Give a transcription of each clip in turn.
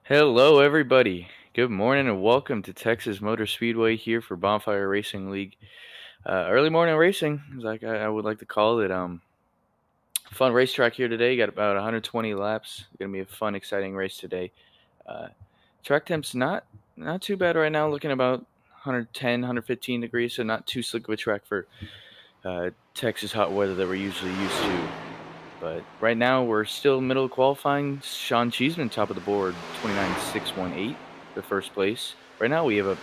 Hello, everybody. Good morning and welcome to Texas Motor Speedway here for Bonfire Racing League. Early morning racing, is like I would like to call it. Fun racetrack here today. Got about 120 laps. Gonna be a fun, exciting race today. Uh, Track temp's not too bad right now. Looking about 110, 115 degrees, so not too slick of a track for Texas hot weather that we're usually used to. But right now, we're still middle of qualifying. Sean Cheeseman, top of the board, 29.618, the first place. Right now, we have a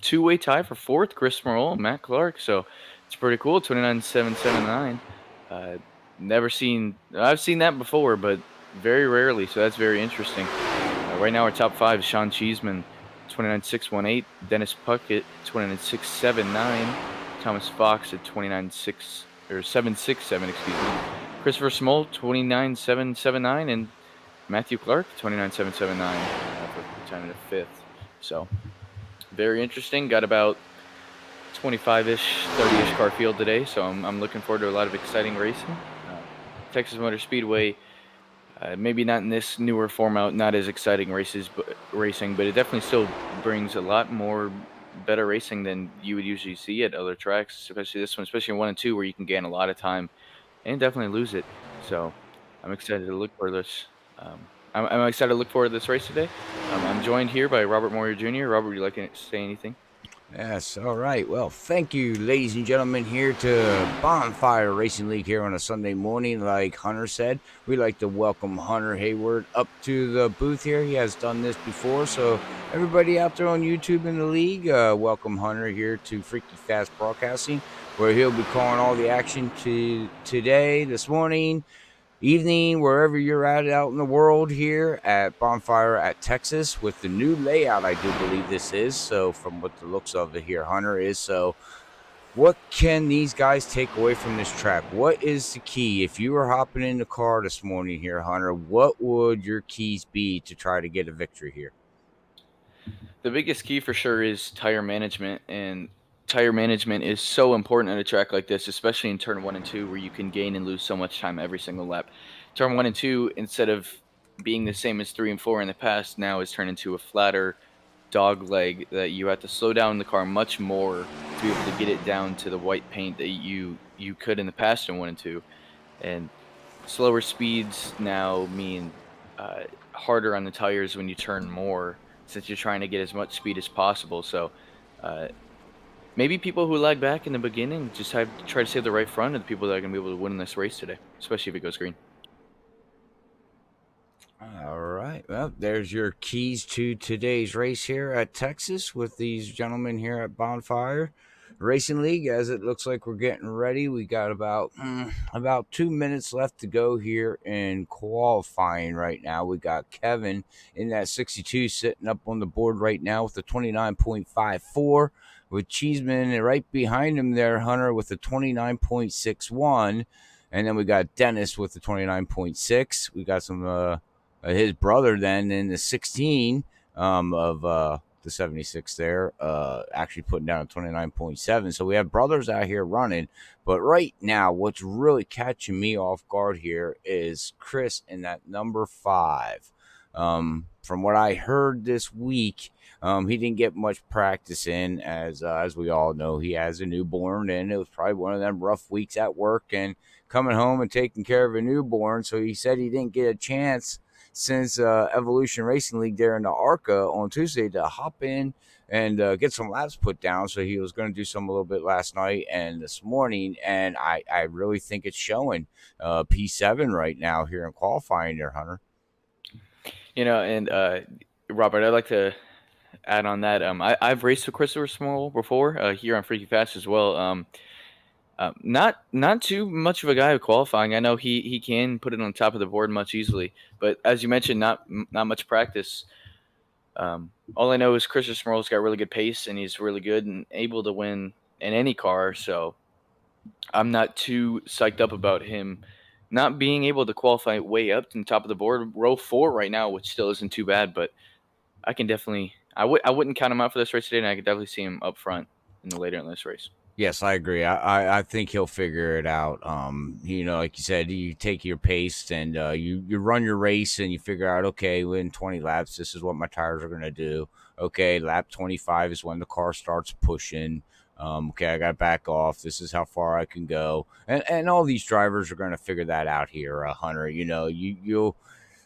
two-way tie for fourth, Chris Morrell and Matt Clark. So it's pretty cool, 29.779. I've seen that before, but very rarely. So that's very interesting. Right now, our top five: Sean Cheeseman, 29.618; Dennis Puckett, 29.679; Thomas Fox at 29.6 or 7.67, excuse me. Christopher Small, 29.779, and Matthew Clark, 29.779 for time in the fifth. So very interesting. Got about 25-ish, 30-ish car field today, so I'm looking forward to a lot of exciting racing. Texas Motor Speedway. Maybe not in this newer format, not as exciting racing, but it definitely still brings a lot more better racing than you would usually see at other tracks, especially this one, especially in 1 and 2, where you can gain a lot of time and definitely lose it. So I'm excited to look for this. I'm excited to look forward to this race today. I'm joined here by Robert Moyer Jr. Robert, would you like to say anything? Yes, all right. Well, thank you, ladies and gentlemen, here to Bonfire Racing League here on a Sunday morning. Like Hunter said, we'd like to welcome Hunter Hayward up to the booth here. He has done this before, so everybody out there on YouTube in the league, welcome Hunter here to Freaky Fast Broadcasting, where he'll be calling all the action today, this morning, evening, wherever you're at out in the world here at Bonfire at Texas with the new layout, I do believe this is. So from what the looks of it here, Hunter is. So what can these guys take away from this track? What is the key? If you were hopping in the car this morning here, Hunter, what would your keys be to try to get a victory here? The biggest key for sure is tire management, and tire management is so important at a track like this, especially in turn 1 and 2, where you can gain and lose so much time every single lap. Turn 1 and 2, instead of being the same as 3 and 4 in the past, now is turned into a flatter dog leg that you have to slow down the car much more to be able to get it down to the white paint that you could in the past in 1 and 2. And slower speeds now mean harder on the tires when you turn more, since you're trying to get as much speed as possible. So uh, maybe people who lag back in the beginning just have to try to save the right front of the people that are going to be able to win this race today, especially if it goes green. All right. Well, there's your keys to today's race here at Texas with these gentlemen here at Bonfire Racing League. As it looks like we're getting ready, we got about 2 minutes left to go here in qualifying right now. We got Kevin in that 62 sitting up on the board right now with the 29.54, with Cheeseman right behind him there, Hunter, with the 29.61. And then we got Dennis with the 29.6. We got some his brother then in the 16 of the 76 there, actually putting down a 29.7. So we have brothers out here running. But right now, what's really catching me off guard here is Chris in that number 5. From what I heard this week, he didn't get much practice in, as we all know, he has a newborn, and it was probably one of them rough weeks at work and coming home and taking care of a newborn. So he said he didn't get a chance since Evolution Racing League there in the ARCA on Tuesday to hop in and get some laps put down. So he was going to do some a little bit last night and this morning, and I really think it's showing. P7 right now here in qualifying there, Hunter. And Robert, I'd like to add on that. I've raced with Christopher Small before here on Freaky Fast as well. Not too much of a guy with qualifying. I know he can put it on top of the board much easily, but as you mentioned, not much practice. All I know is Christopher Small's got really good pace, and he's really good and able to win in any car. So I'm not too psyched up about him not being able to qualify way up to the top of the board, row 4 right now, which still isn't too bad. But I can definitely, I wouldn't count him out for this race today, and I could definitely see him up front in the later in this race. Yes, I agree. I think he'll figure it out. You know, like you said, you take your pace and you run your race and you figure out, okay, within 20 laps, this is what my tires are gonna do. Okay, lap 25 is when the car starts pushing. Okay, I got to back off. This is how far I can go, and all these drivers are gonna figure that out here, Hunter. You know, you'll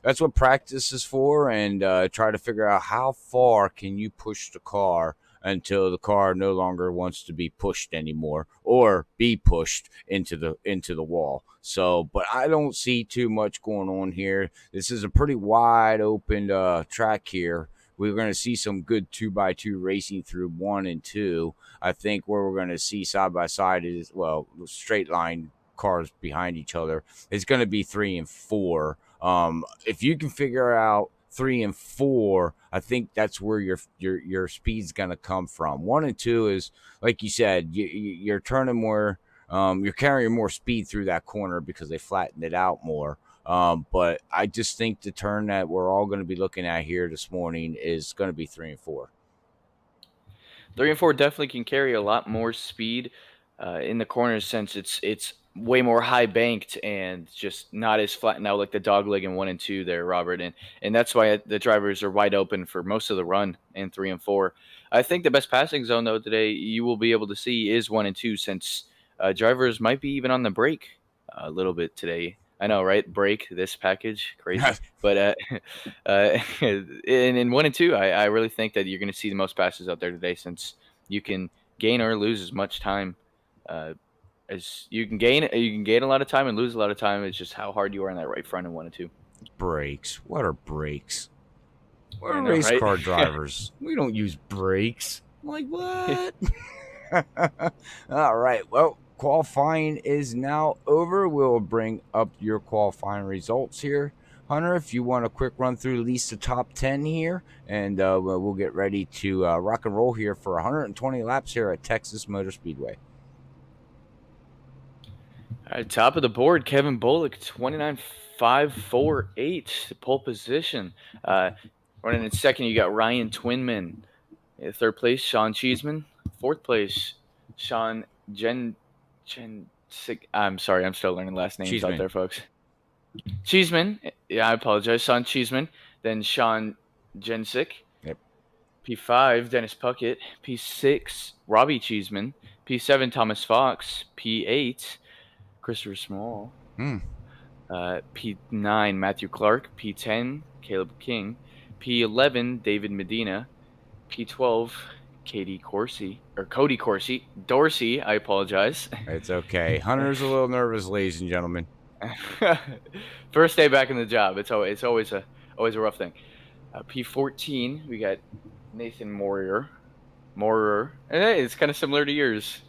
that's what practice is for, and try to figure out how far can you push the car until the car no longer wants to be pushed anymore or be pushed into the wall. So, but I don't see too much going on here. This is a pretty wide open track here. We're going to see some good 2x2 racing through 1 and 2. I think where we're going to see side by side is, well, straight line cars behind each other. It's going to be 3 and 4. If you can figure out 3 and 4, I think that's where your speed's gonna come from. 1 and 2 is, like you said, you're turning more, you're carrying more speed through that corner because they flattened it out more. But I just think the turn that we're all going to be looking at here this morning is going to be 3 and 4. 3 and 4 definitely can carry a lot more speed in the corners since it's way more high banked and just not as flattened out like the dog leg in 1 and 2 there, Robert. And that's why the drivers are wide open for most of the run in 3 and 4. I think the best passing zone though today you will be able to see is 1 and 2 since drivers might be even on the brake a little bit today. I know, right? Brake this package, crazy. But in 1 and 2, I really think that you're going to see the most passes out there today, since you can gain or lose as much time uh, as you can gain. You can gain a lot of time and lose a lot of time. It's just how hard you are in that right front in 1 and 2. Brakes? What are brakes? I We're know, race right? car drivers. We don't use brakes. Like what? All right. Well, qualifying is now over. We'll bring up your qualifying results here. Hunter, if you want a quick run through at least the top 10 here, and we'll get ready to rock and roll here for 120 laps here at Texas Motor Speedway. All right, top of the board, Kevin Bullock, 29.548, pole position. Running in second, you got Ryan Twinman. Third place, Sean Cheeseman. Fourth place, Sean I'm sorry, I'm still learning last names out Cheeseman. there, folks. Cheeseman. Yeah, I apologize. Sean Cheeseman. Then Sean Jensick. Yep. P5, Dennis Puckett. P6, Robbie Cheeseman. P7, Thomas Fox. P8, Christopher Small. P9, Matthew Clark. P10, Caleb King. P11, David Medina. P12, Cody Corsi. Dorsey, I apologize. It's okay. Hunter's a little nervous, ladies and gentlemen. First day back in the job. It's always a rough thing. P14, we got Nathan Maurer. Hey, it's kind of similar to yours,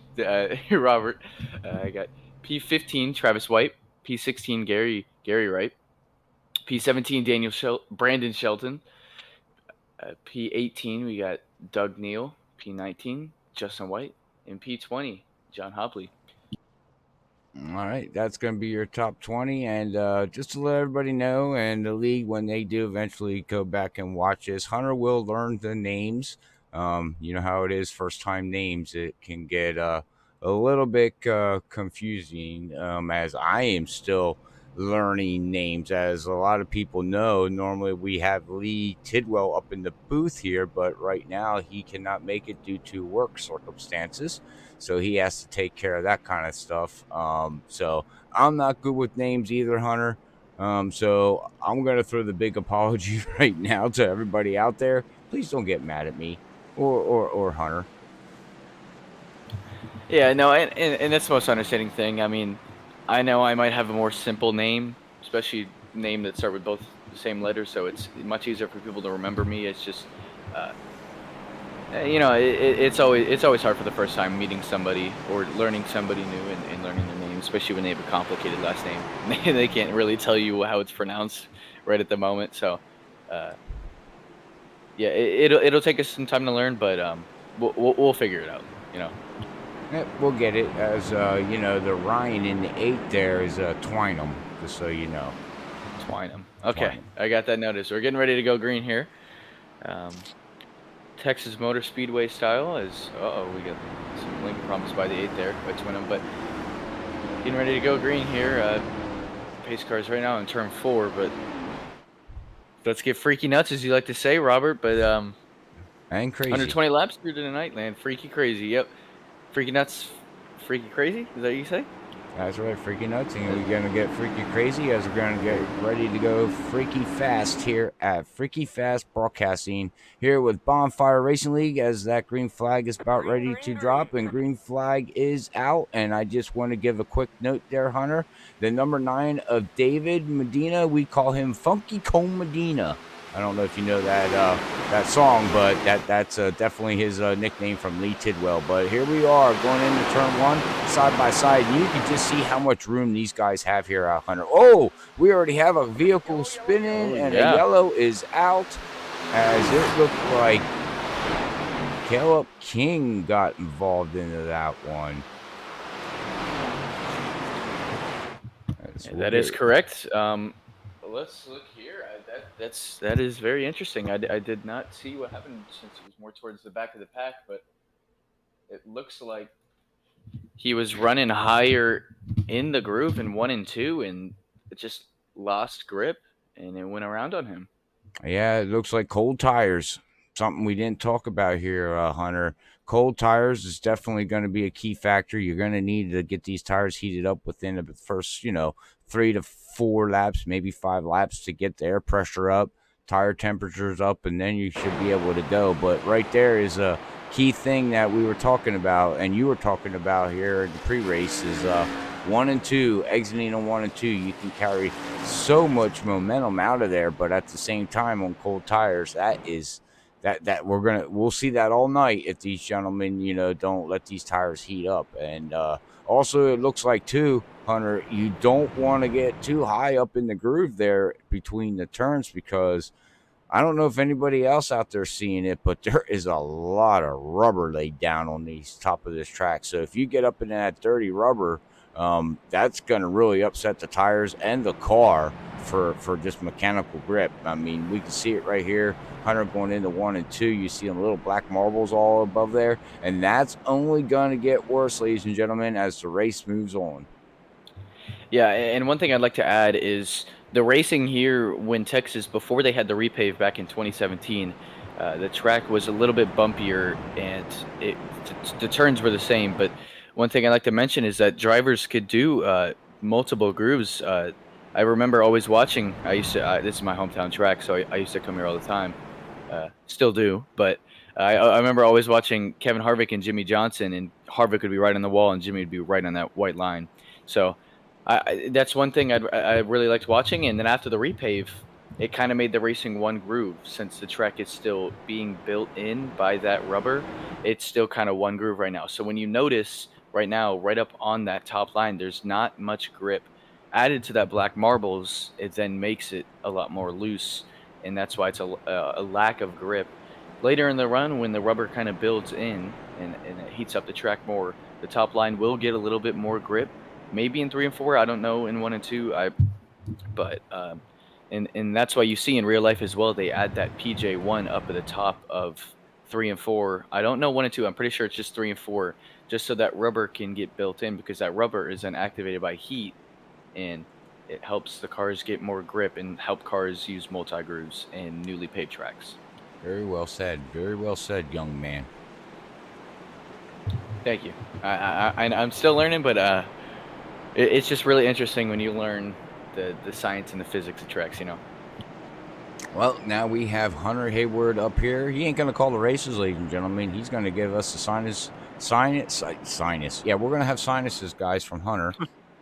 Robert. I got P15, Travis White. P16, Gary Wright. P17, Brandon Shelton. P18, we got Doug Neal. P19, Justin White. And P20, John Hopley. All right, that's going to be your top 20. And just to let everybody know, and the league, when they do eventually go back and watch this, Hunter will learn the names. You know how it is, first-time names. It can get a little bit confusing, as I am still learning names. As a lot of people know, normally we have Lee Tidwell up in the booth here, but right now he cannot make it due to work circumstances. So he has to take care of that kind of stuff. So I'm not good with names either, Hunter. So I'm going to throw the big apology right now to everybody out there. Please don't get mad at me or Hunter. Yeah, no, and that's the most understanding thing. I mean, I know I might have a more simple name, especially name that start with both the same letters, so it's much easier for people to remember me. It's just, it's always hard for the first time meeting somebody or learning somebody new and learning their name, especially when they have a complicated last name. They can't really tell you how it's pronounced right at the moment. So, yeah, it'll take us some time to learn, but we'll figure it out. Yeah, we'll get it. As the Ryan in the 8 there is Twynham, just so you know. Twynham. Okay, I got that notice. We're getting ready to go green here. Texas Motor Speedway style. As we got some link promised by the 8 there by Twinham, but getting ready to go green here. Pace cars right now in turn 4, but let's get freaky nuts, as you like to say, Robert. But And crazy. 120 laps through to the night, land. Freaky crazy. Yep. Freaky nuts, freaky crazy. Is that what you say? That's right, freaky nuts, and we're going to get freaky crazy as we're going to get ready to go freaky fast here at Freaky Fast Broadcasting here with Bonfire Racing League, as that green flag is about ready to drop, and green flag is out. And I just want to give a quick note there, Hunter. The number 9 of David Medina, we call him Funky Cone Medina. I don't know if you know that song, but that's definitely his nickname from Lee Tidwell. But here we are going into turn 1, side by side. You can just see how much room these guys have here at Hunter. Oh, we already have a vehicle spinning, and a yellow is out, as it looked like Caleb King got involved into that one. That is correct. Let's look here. That is very interesting. I did not see what happened, since it was more towards the back of the pack, but it looks like he was running higher in the groove in 1 and 2, and it just lost grip, and it went around on him. Yeah, it looks like cold tires. Something we didn't talk about here, Hunter. Cold tires is definitely going to be a key factor. You're going to need to get these tires heated up within the first, 3 to 4 laps, maybe 5 laps, to get the air pressure up, tire temperatures up, and then you should be able to go. But right there is a key thing that we were talking about, and you were talking about here in the pre-race, is 1 and 2, exiting on 1 and 2. You can carry so much momentum out of there, but at the same time on cold tires, we'll see that all night if these gentlemen, don't let these tires heat up. And also, it looks like too, Hunter, you don't want to get too high up in the groove there between the turns, because I don't know if anybody else out there seeing it, but there is a lot of rubber laid down on these top of this track. So if you get up in that dirty rubber, that's going to really upset the tires and the car for just mechanical grip. I mean, we can see it right here. Hunter going into 1 and 2, you see them little black marbles all above there, and that's only going to get worse, ladies and gentlemen, as the race moves on. Yeah, and one thing I'd like to add is the racing here, when Texas, before they had the repave back in 2017, the track was a little bit bumpier, and the turns were the same. But one thing I'd like to mention is that drivers could do multiple grooves. I remember always watching. This is my hometown track, so I used to come here all the time. Still do, but I remember always watching Kevin Harvick and Jimmy Johnson, and Harvick would be right on the wall, and Jimmy would be right on that white line. So that's one thing I really liked watching. And then after the repave, it kind of made the racing one groove. Since the track is still being built in by that rubber, it's still kind of one groove right now. So when you notice right now, right up on that top line, there's not much grip. Added to that black marbles, it then makes it a lot more loose, and that's why it's a lack of grip. Later in the run, when the rubber kind of builds in and it heats up the track more, the top line will get a little bit more grip. Maybe in 3 and 4, I don't know, in 1 and 2, and that's why you see in real life as well, they add that PJ1 up at the top of 3 and 4. I don't know 1 and 2. I'm pretty sure it's just 3 and 4, just so that rubber can get built in, because that rubber is then activated by heat, and it helps the cars get more grip and help cars use multi-grooves and newly paved tracks. Very well said. Very well said, young man. Thank you. I'm still learning, but it's just really interesting when you learn the science and the physics of tracks, Well, now we have Hunter Hayward up here. He ain't going to call the races, ladies and gentlemen. He's going to give us the sinus. Yeah, we're going to have sinuses, guys, from Hunter.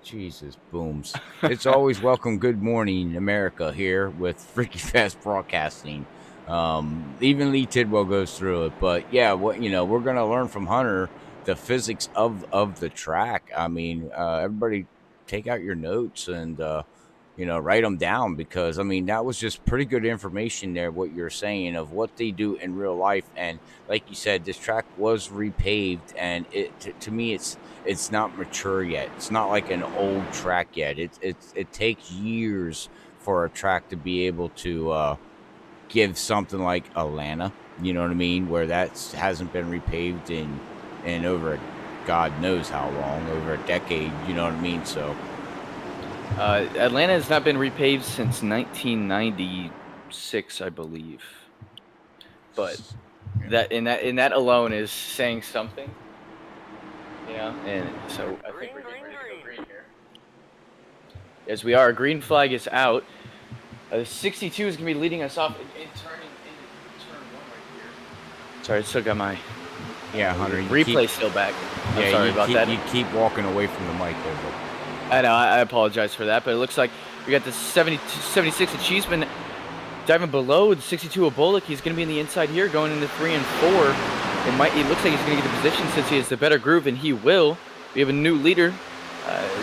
Jesus, booms. It's always welcome. Good morning, America, here with Freaky Fast Broadcasting. Even Lee Tidwell goes through it. But, yeah, we're going to learn from Hunter the physics of the track. I mean, everybody take out your notes and, write them down, because, I mean, that was just pretty good information there, what you're saying of what they do in real life. And like you said, this track was repaved, and to me, it's not mature yet. It's not like an old track yet. It takes years for a track to be able to give something like Atlanta, you know what I mean, where that hasn't been repaved in over God knows how long, over a decade, you know what I mean? So Atlanta has not been repaved since 1996, I believe. But that alone is saying something, you know. And so I think we're getting ready to go green here. As we are, green flag is out. 62 is gonna be leading us off in turning into turn 1 right here. Sorry, I still got my Hunter, replay still back. I'm sorry about that. You keep walking away from the mic there. I know, I apologize for that, but it looks like we got the 76 of Cheeseman diving below the 62 of Bullock. He's going to be in the inside here, going into 3 and 4. It looks like he's going to get the position since he has the better groove, and he will. We have a new leader,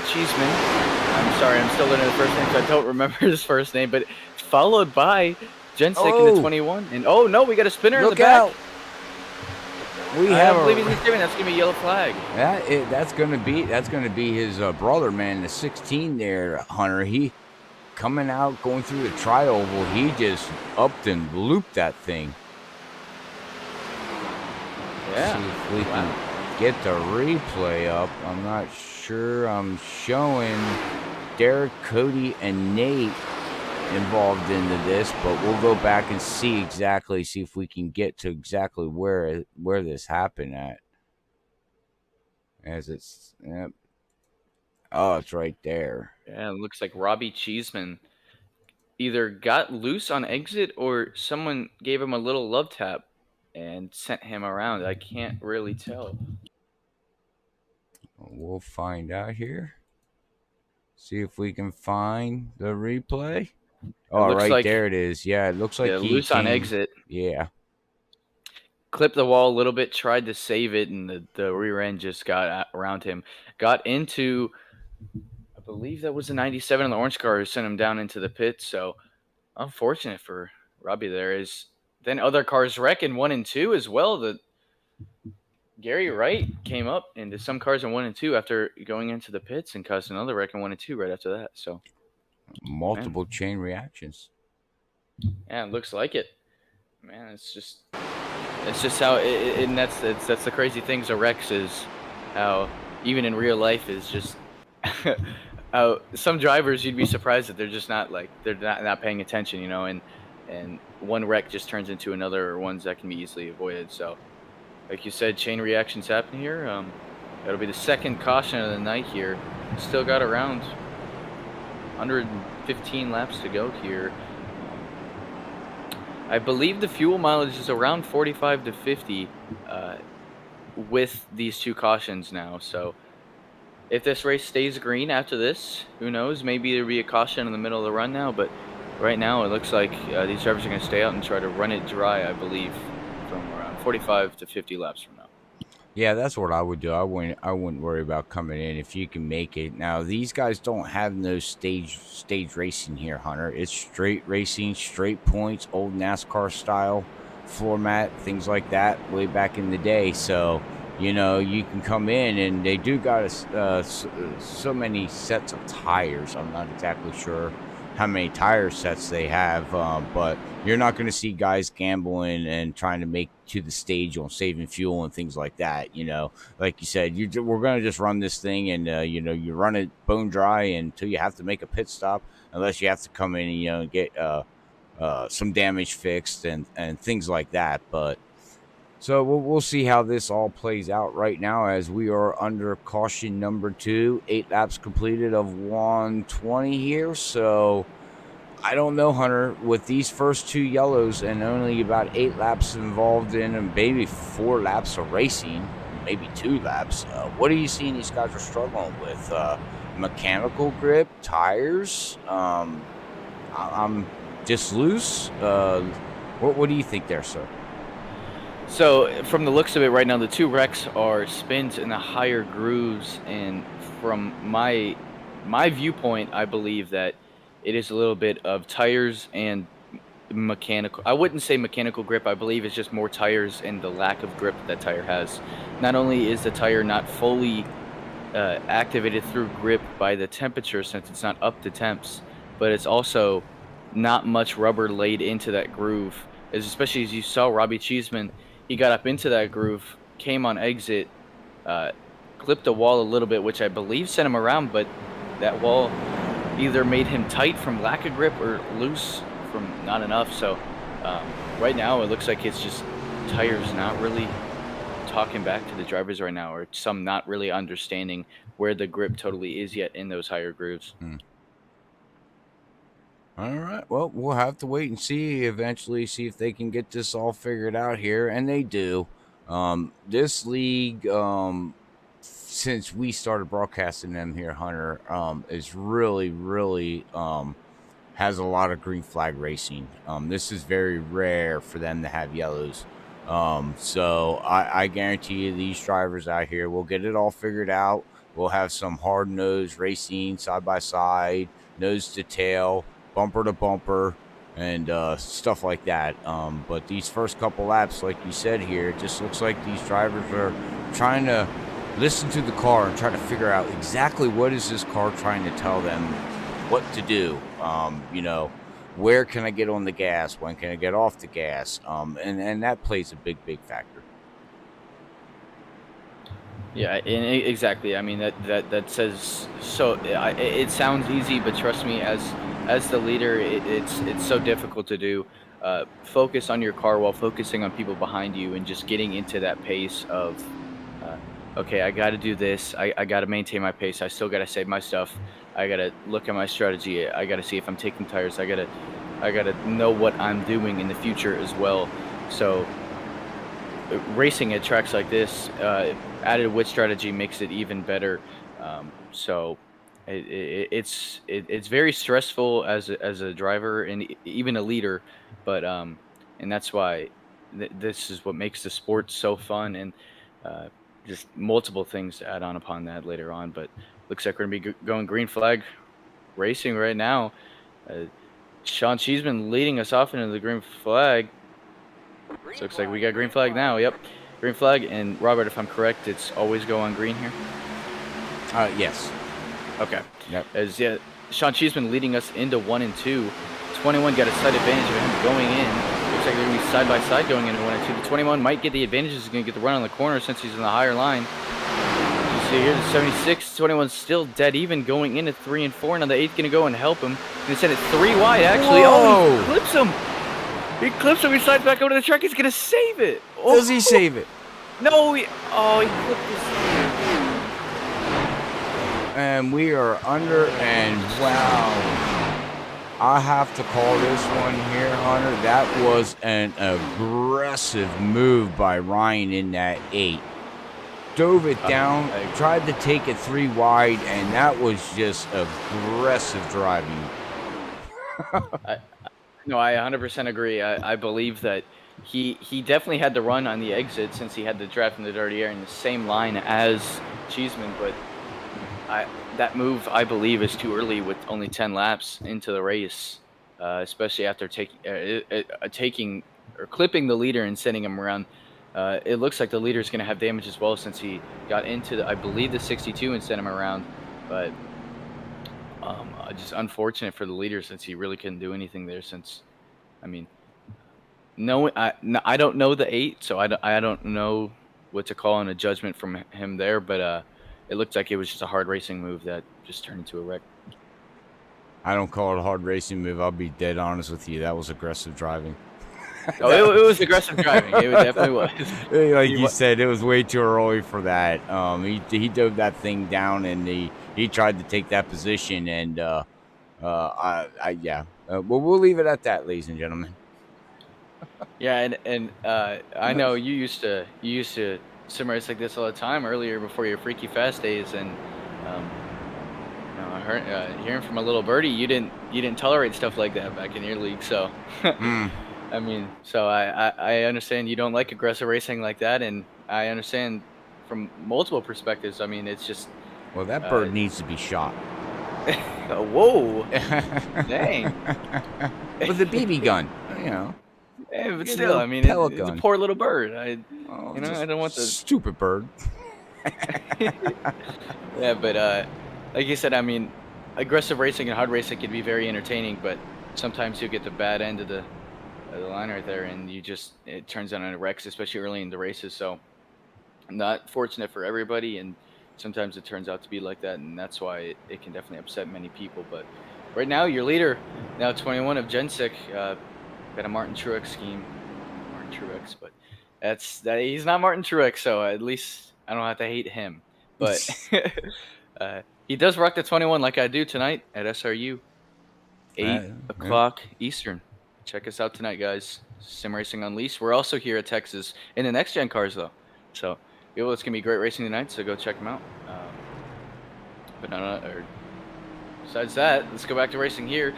Cheeseman. I'm sorry, I'm still learning the first name, so I don't remember his first name, but followed by Jensik in the 21. And oh no, we got a spinner in the back. Out. I don't believe he's doing. That's gonna be a yellow flag. That's gonna be his brother, man, the 16 there, Hunter. He coming out, going through the tri-oval. He just upped and looped that thing. Yeah. See if we can get the replay up. I'm not sure. I'm showing Derek, Cody, and Nate involved into this, but we'll go back and see if we can get to exactly where this happened at. As it's it's right there. Yeah, it looks like Robbie Cheeseman either got loose on exit or someone gave him a little love tap and sent him around. I can't really tell. We'll find out here. See if we can find the replay. Oh, right there it is. Yeah, it looks like he loose on exit. Yeah. Clipped the wall a little bit, tried to save it, and the rear end just got around him. Got into, I believe that was the 97 on the orange car who sent him down into the pit. So unfortunate for Robbie there. Then other cars wreck in 1 and 2 as well. Gary Wright came up into some cars in 1 and 2 after going into the pits and caused another wreck in 1 and 2 right after that. So multiple chain reactions. Yeah, it looks like it. Man, it's just how and that's the crazy things of wrecks is how even in real life is just how some drivers you'd be surprised that they're just not not paying attention, you know, and one wreck just turns into another or ones that can be easily avoided. So like you said, chain reactions happen here. That'll be the second caution of the night here. Still got around 115 laps to go here. I believe the fuel mileage is around 45 to 50 with these 2 cautions now. So if this race stays green after this, who knows? Maybe there'll be a caution in the middle of the run now. But right now it looks like these drivers are going to stay out and try to run it dry, I believe, from around 45 to 50 laps from now. Yeah, that's what I would do. I wouldn't worry about coming in if you can make it. Now, these guys don't have no stage racing here, Hunter. It's straight racing, straight points, old NASCAR style, floor mat, things like that, way back in the day. So, you know, you can come in, and they do got so many sets of tires. I'm not exactly sure how many tire sets they have, but you're not going to see guys gambling and trying to make to the stage on saving fuel and things like that. You know, like you said, we're going to just run this thing, and you know, you run it bone dry until you have to make a pit stop, unless you have to come in and, you know, get some damage fixed and things like that. But so we'll see how this all plays out right now, as we are under caution number 2, 8 laps completed of 120 here. So I don't know, Hunter, with these first 2 yellows and only about 8 laps involved in, and maybe 4 laps of racing, maybe 2 laps. What are you seeing these guys are struggling with? Mechanical grip, tires? I'm just loose. What do you think there, sir? So from the looks of it right now, the 2 wrecks are spins in the higher grooves, and from my viewpoint, I believe that it is a little bit of tires and mechanical. I wouldn't say mechanical grip. I believe it's just more tires and the lack of grip that tire has. Not only is the tire not fully activated through grip by the temperature, since it's not up to temps, but it's also not much rubber laid into that groove. Especially as you saw Robbie Cheeseman, he got up into that groove, came on exit, uh, clipped the wall a little bit, which I believe sent him around, but that wall either made him tight from lack of grip or loose from not enough. So right now it looks like it's just tires not really talking back to the drivers right now, or some not really understanding where the grip totally is yet in those higher grooves. All right. Well, we'll have to wait and see. Eventually, see if they can get this all figured out here, and they do. This league, since we started broadcasting them here, Hunter, is really, really has a lot of green flag racing. This is very rare for them to have yellows. So I guarantee you, these drivers out here will get it all figured out. We'll have some hard nosed racing, side by side, nose to tail, bumper to bumper, and stuff like that. But these first couple laps, like you said here, it just looks like these drivers are trying to listen to the car and try to figure out exactly what is this car trying to tell them what to do. Where can I get on the gas? When can I get off the gas? And that plays a big factor. Yeah, and exactly. I mean, that says so. It sounds easy, but trust me, as the leader, it's so difficult to do. Focus on your car while focusing on people behind you, and just getting into that pace of, okay, I got to do this. I got to maintain my pace. I still got to save my stuff. I got to look at my strategy. I got to see if I'm taking tires. I got to know what I'm doing in the future as well. So racing at tracks like this, added with strategy makes it even better. So it's very stressful as a driver and even a leader, but and that's why this is what makes the sport so fun, and just multiple things to add on upon that later on. But looks like we're gonna be going green flag racing right now. Sean Cheeseman leading us off into the green flag. So looks like we got green flag now. Yep, green flag. And Robert, if I'm correct, it's always go on green here. Yes. Okay. Yep. As Sean Cheeseman leading us into 1 and 2. 21 got a slight advantage of him going in. Looks like they're gonna be side by side going into 1 and 2. The 21 might get the advantage. He's gonna get the run on the corner since he's in the higher line. You see here, the 76, 21 still dead even going into 3 and 4. Now the 8's gonna go and help him. Gonna send it 3 wide actually. Whoa. Oh, he clips him. He clips him. He slides back over to the track. He's gonna save it. Oh. Does he save it? No. He clipped his. And we are under, and wow, I have to call this one here, Hunter. That was an aggressive move by Ryan in that 8. Dove it down, tried to take it 3 wide, and that was just aggressive driving. No, I 100% agree. I believe that he definitely had to run on the exit since he had the draft in the dirty air in the same line as Cheeseman, but that move, I believe, is too early with only 10 laps into the race, especially after taking or clipping the leader and sending him around. It looks like the leader is going to have damage as well since he got into, I believe, the 62 and sent him around. But just unfortunate for the leader since he really couldn't do anything there since, I mean, I don't know the 8, so I don't know what to call on a judgment from him there, but it looked like it was just a hard racing move that just turned into a wreck. I don't call it a hard racing move. I'll be dead honest with you. That was aggressive driving. Oh, it was aggressive driving. It definitely was. Like you said, it was way too early for that. He dove that thing down, and he tried to take that position, and we'll leave it at that, ladies and gentlemen. Yeah, and I know you used to sim race like this all the time earlier before your Freaky Fast days, and I heard hearing from a little birdie, you didn't tolerate stuff like that back in your league, so. I mean, so I understand you don't like aggressive racing like that, and I understand from multiple perspectives. I mean, it's just. Well, that bird needs to be shot. Whoa! Dang! With a BB gun, Yeah, but still, I mean, it's a poor little bird. I don't want the stupid bird. Yeah, but like you said, I mean, aggressive racing and hard racing can be very entertaining, but sometimes you get the bad end of the line right there, and it turns out in a wreck, especially early in the races. So not fortunate for everybody, and sometimes it turns out to be like that, and that's why it can definitely upset many people. But right now, your leader, now 21 of Gensic, got a Martin Truex scheme. Martin Truex, but he's not Martin Truex, so at least I don't have to hate him. But he does rock the 21 like I do tonight at SRU, 8 Yeah. o'clock Eastern. Check us out tonight, guys. Sim Racing Unleashed. We're also here at Texas in the next gen cars, though. So, it's gonna be great racing tonight. So go check them out. But besides that, let's go back to racing here.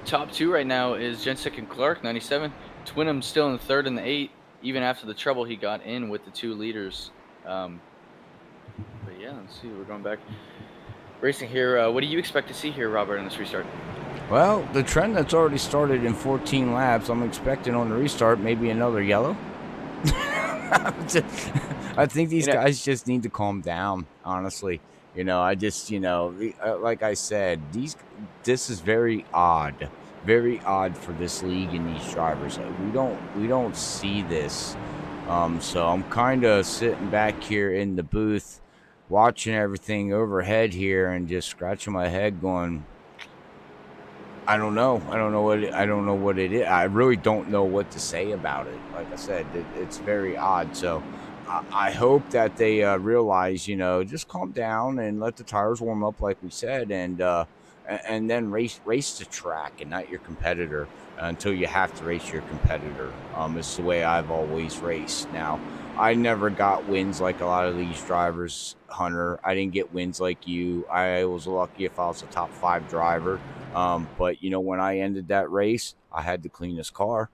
Top two right now is Gensic and Clark, 97. Twinham still in the third and the 8, even after the trouble he got in with the 2 leaders. But yeah, let's see. We're going back racing here. What do you expect to see here, Robert, in this restart? Well, the trend that's already started in 14 laps, I'm expecting on the restart maybe another yellow. I think these guys just need to calm down, honestly. I just, like I said, this is very odd for this league and these drivers. We don't see this. So I'm kind of sitting back here in the booth, watching everything overhead here, and just scratching my head, going, I don't know what it is. I really don't know what to say about it. Like I said, it's very odd. So I hope that they realize, just calm down and let the tires warm up, like we said, and then race the track and not your competitor until you have to race your competitor. It's the way I've always raced. Now, I never got wins like a lot of these drivers, Hunter. I didn't get wins like you. I was lucky if I was a top 5 driver. But when I ended that race, I had the cleanest car.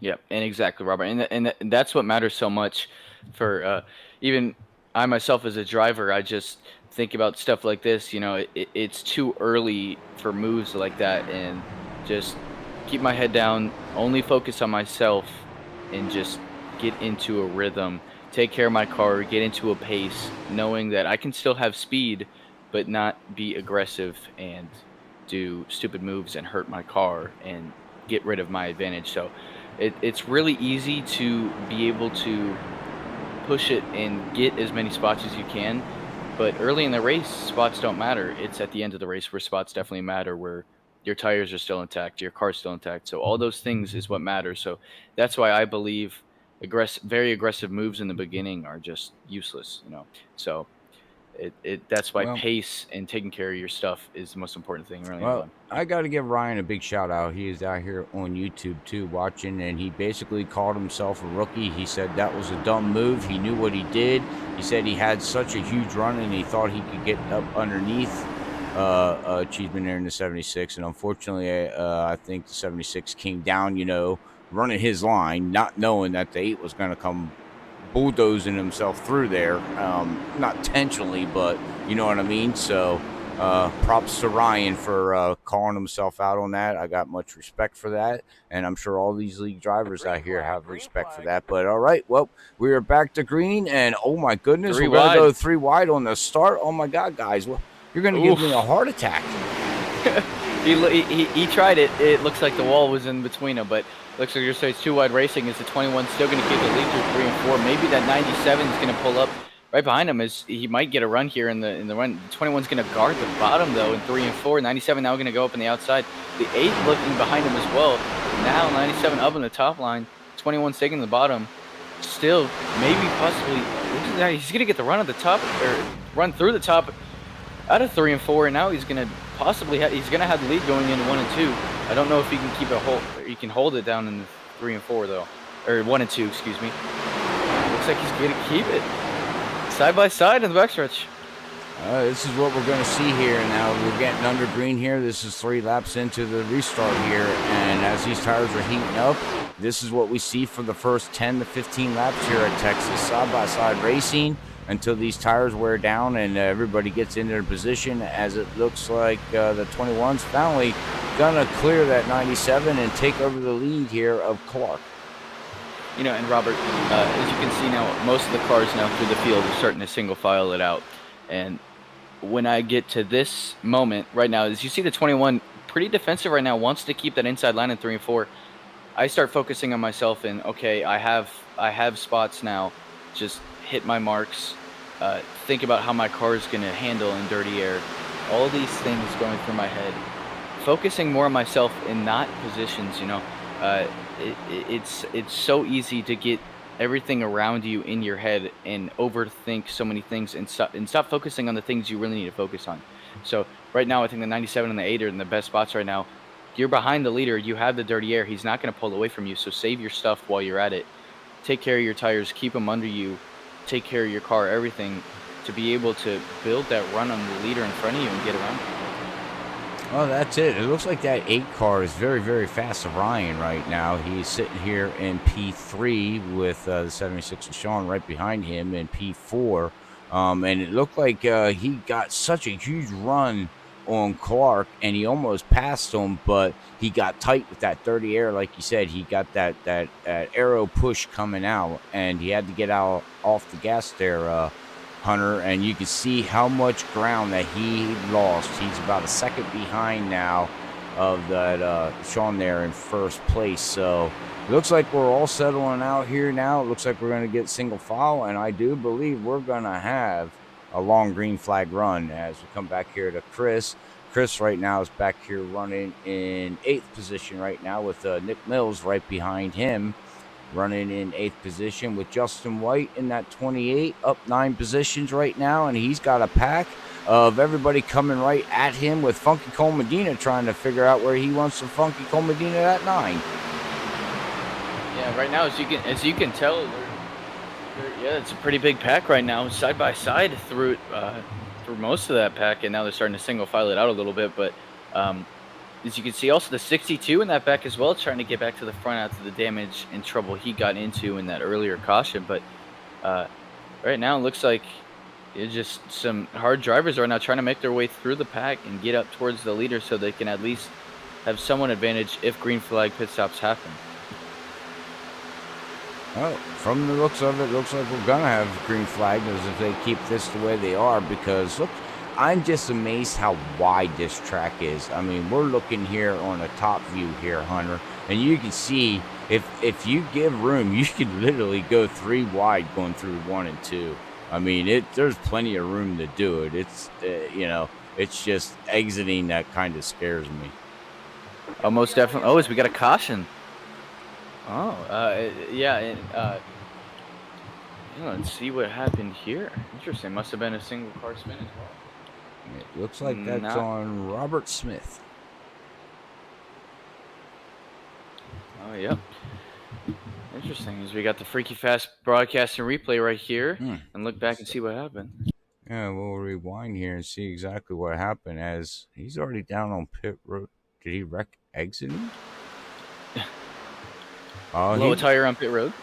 Yeah, and exactly, Robert, and that's what matters so much for even I myself as a driver. I just think about stuff like this. It's too early for moves like that, and just keep my head down, only focus on myself, and just get into a rhythm, take care of my car, get into a pace, knowing that I can still have speed, but not be aggressive and do stupid moves and hurt my car and get rid of my advantage. So it's really easy to be able to push it and get as many spots as you can, but early in the race, spots don't matter. It's at the end of the race where spots definitely matter, where your tires are still intact, your car's still intact. So all those things is what matters. So that's why I believe very aggressive moves in the beginning are just useless. So that's why pace and taking care of your stuff is the most important thing, really. Well, I got to give Ryan a big shout out. He is out here on YouTube too, watching, and he basically called himself a rookie. He said that was a dumb move. He knew what he did. He said he had such a huge run, and he thought he could get up underneath Cheeseman there in the 76. And unfortunately, I think the 76 came down, running his line, not knowing that the 8 was going to come bulldozing himself through there, not intentionally, but you know what I mean. So props to Ryan for calling himself out on that. I got much respect for that, and I'm sure all these league drivers out here have respect for that. But all right, well, we are back to green, and oh my goodness, we're gonna go 3 wide on the start. Oh my God, guys, well, you're gonna give me a heart attack. He tried it. It looks like the wall was in between them, but looks like you're saying it's 2 wide racing. Is the 21 still going to keep the lead through 3 and 4? Maybe that 97 is going to pull up right behind him. As he might get a run here in the run. The 21's going to guard the bottom though in 3 and 4. 97 now going to go up on the outside. The 8 looking behind him as well. Now 97 up on the top line. 21 taking the bottom. Still, maybe possibly he's going to get the run at the top or run through the top out of 3 and 4, and now he's going to possibly he's going to have the lead going into 1 and 2. I don't know if he can keep it he can hold it down in the 3 and 4 though, or 1 and 2, excuse me. Looks like he's going to keep it side by side in the backstretch. This is what we're going to see here. Now we're getting under green here. This is 3 laps into the restart here, and as these tires are heating up, this is what we see for the first 10 to 15 laps here at Texas, side by side racing, until these tires wear down and everybody gets in their position, as it looks like the 21's finally gonna clear that 97 and take over the lead here of Clark. And Robert, as you can see now, most of the cars now through the field are starting to single file it out. And when I get to this moment right now, as you see the 21 pretty defensive right now, wants to keep that inside line in 3 and 4. I start focusing on myself and, okay, I have spots now. Just hit my marks. Think about how my car is going to handle in dirty air. All these things going through my head. Focusing more on myself in not positions, it's so easy to get everything around you in your head and overthink so many things and stop focusing on the things you really need to focus on. So right now, I think the 97 and the 8 are in the best spots right now. You're behind the leader. You have the dirty air. He's not going to pull away from you. So save your stuff while you're at it. Take care of your tires. Keep them under you. Take care of your car. Everything to be able to build that run on the leader in front of you and get around. Well, that's it. It looks like that 8 car is very, very fast to Ryan right now. He's sitting here in P3 with the 76 of Sean right behind him in P4. And it looked like he got such a huge run on Clark, and he almost passed him, but he got tight with that dirty air. Like you said, he got that aero push coming out, and he had to get out off the gas there, Hunter, and you can see how much ground that he lost. He's about a second behind now of that Sean there in first place. So it looks like we're all settling out here now. It looks like we're going to get single file, and I do believe we're going to have a long green flag run as we come back here to Chris. Chris right now is back here running in 8th position right now with Nick Mills right behind him, running in 8th position with Justin White in that 28, up 9 positions right now, and he's got a pack of everybody coming right at him with Funky Cole Medina trying to figure out where he wants some Funky Cole Medina at 9. Yeah, right now, as you can tell, yeah, it's a pretty big pack right now, side by side through most of that pack, and now they're starting to single file it out a little bit, but as you can see, also the 62 in that back as well, trying to get back to the front after the damage and trouble he got into in that earlier caution. But right now, it looks like it's just some hard drivers right now trying to make their way through the pack and get up towards the leader so they can at least have somewhat advantage if green flag pit stops happen. Well, from the looks of it, looks like we're going to have green flag as if they keep this the way they are, because look, I'm just amazed how wide this track is. I mean, we're looking here on a top view here, Hunter, and you can see if you give room, you can literally go 3 wide going through 1 and 2. I mean, there's plenty of room to do it. It's it's just exiting that kind of scares me. Oh, most definitely. Oh, we got a caution. Oh, yeah. Let's see what happened here. Interesting. Must have been a single car spin as well. It looks like that's on Robert Smith. Oh, yep. Interesting. As we got the Freaky Fast broadcast and replay right here, and look back and see what happened. Yeah, we'll rewind here and see exactly what happened, as he's already down on pit road. Did he wreck exiting? Blow a tire on pit road?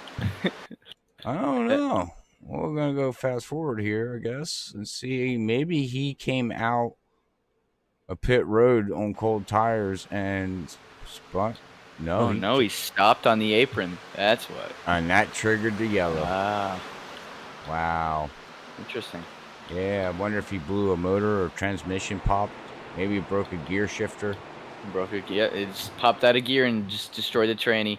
I don't know. Well, we're going to go fast forward here, I guess, and see. Maybe he came out a pit road on cold tires and spun. No. No, he stopped on the apron. That's what. And that triggered the yellow. Wow. Interesting. Yeah, I wonder if he blew a motor or transmission popped. Maybe he broke a gear shifter. It just popped out of gear and just destroyed the tranny.